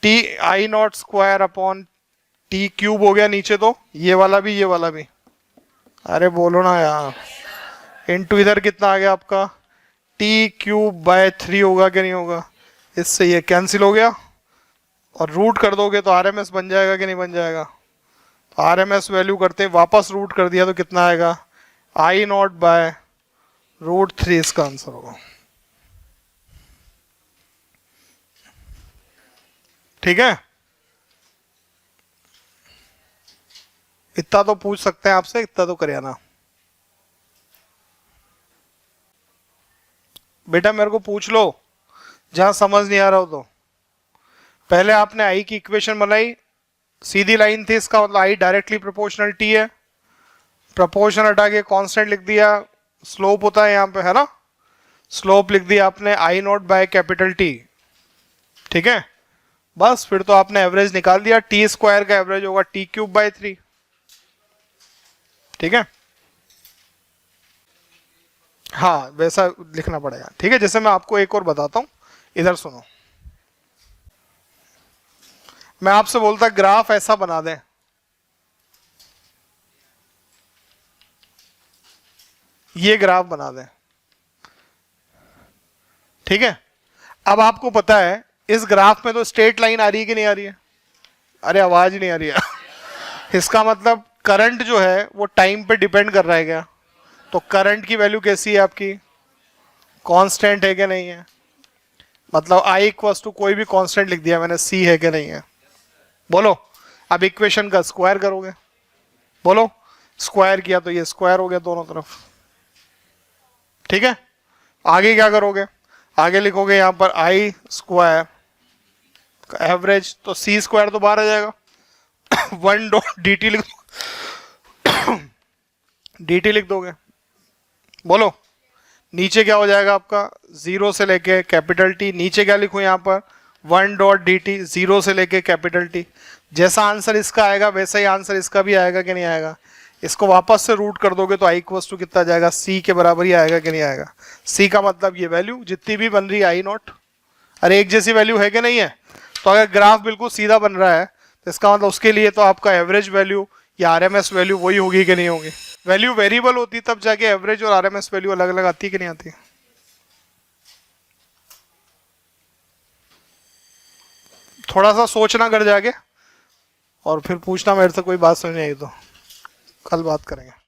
T I naught square upon T cube हो गया नीचे, तो ये वाला भी, ये वाला भी। अरे बोलो ना यार, इनटू इधर कितना आ गया आपका? टी क्यूब बाय 3 होगा कि नहीं होगा? इससे ये कैंसिल हो गया और रूट कर दोगे तो आरएमएस बन जाएगा कि नहीं बन जाएगा? आरएमएस वैल्यू करते वापस रूट कर दिया तो कितना आएगा? आई नॉट बाय √3 इसका आंसर होगा। ठीक है, इतना तो पूछ सकते हैं आपसे, इतना तो करे ना बेटा, मेरे को पूछ लो जहां समझ नहीं आ रहा हो तो। पहले आपने आई की इक्वेशन बनाई, सीधी लाइन थी, इसका मतलब आई डायरेक्टली प्रोपोर्शनल टी है। प्रोपोर्शन हटा के कांस्टेंट लिख दिया, स्लोप होता है यहाँ पे, है ना? स्लोप लिख दिया आपने आई नॉट बाय कैपिटल टी, ठीक है? बस फिर तो आपने एवरेज निकाल दिया। टी स्क्वायर का एवरेज होगा टी क्यूब बाय 3, ठीक है? हाँ वैसा लिखना पड़ेगा, ठीक है? जैसे मैं आपको एक और बताता हूं, इधर सुनो। मैं आपसे बोलता ग्राफ ऐसा बना दें, ये ग्राफ बना दें, ठीक है? अब आपको पता है इस ग्राफ में तो स्ट्रेट लाइन आ रही है कि नहीं आ रही है? अरे आवाज नहीं आ रही है इसका मतलब करंट जो है वो टाइम पे डिपेंड कर रहा है क्या? तो करंट की वैल्यू कैसी है आपकी? कांस्टेंट है कि नहीं है? मतलब आई इक्वल्स टू कोई भी कांस्टेंट लिख दिया मैंने, सी है कि नहीं है? बोलो। अब इक्वेशन का स्क्वायर करोगे, बोलो। स्क्वायर किया तो ये स्क्वायर हो गया दोनों तरफ, ठीक है? आगे क्या करोगे? आगे लिखोगे यहां पर आई स्क्वायर का एवरेज, तो सी स्क्वायर तो बाहर आ जाएगा 1 डॉट dt लिख dt लिख दोगे। बोलो नीचे क्या हो जाएगा आपका? 0 से लेके कैपिटल टी, नीचे क्या लिखूं यहां पर? 1 डॉट dt, 0 से लेके कैपिटल टी। जैसा आंसर इसका आएगा वैसा ही आंसर इसका भी आएगा कि नहीं आएगा? इसको वापस से रूट कर दोगे तो आई इक्वल्स टू कितना जाएगा? सी के बराबर ही आएगा कि नहीं आएगा? सी का मतलब ये वैल्यू जितनी भी बन रही है आई नॉट, अरे एक जैसी वैल्यू है कि नहीं है? तो अगर ग्राफ बिल्कुल सीधा बन रहा है तो इसका मतलब उसके लिए तो आपका एवरेज वैल्यू या आरएमएस वैल्यू वही होगी कि नहीं होगी? वैल्यू वेरिएबल होती तब जाके एवरेज और आरएमएस वैल्यू अलग अलग आती है कि नहीं आती? थोड़ा सा सोचना घर जाके और फिर पूछना मेरे से, कोई बात समझ नहीं आई तो कल बात करेंगे।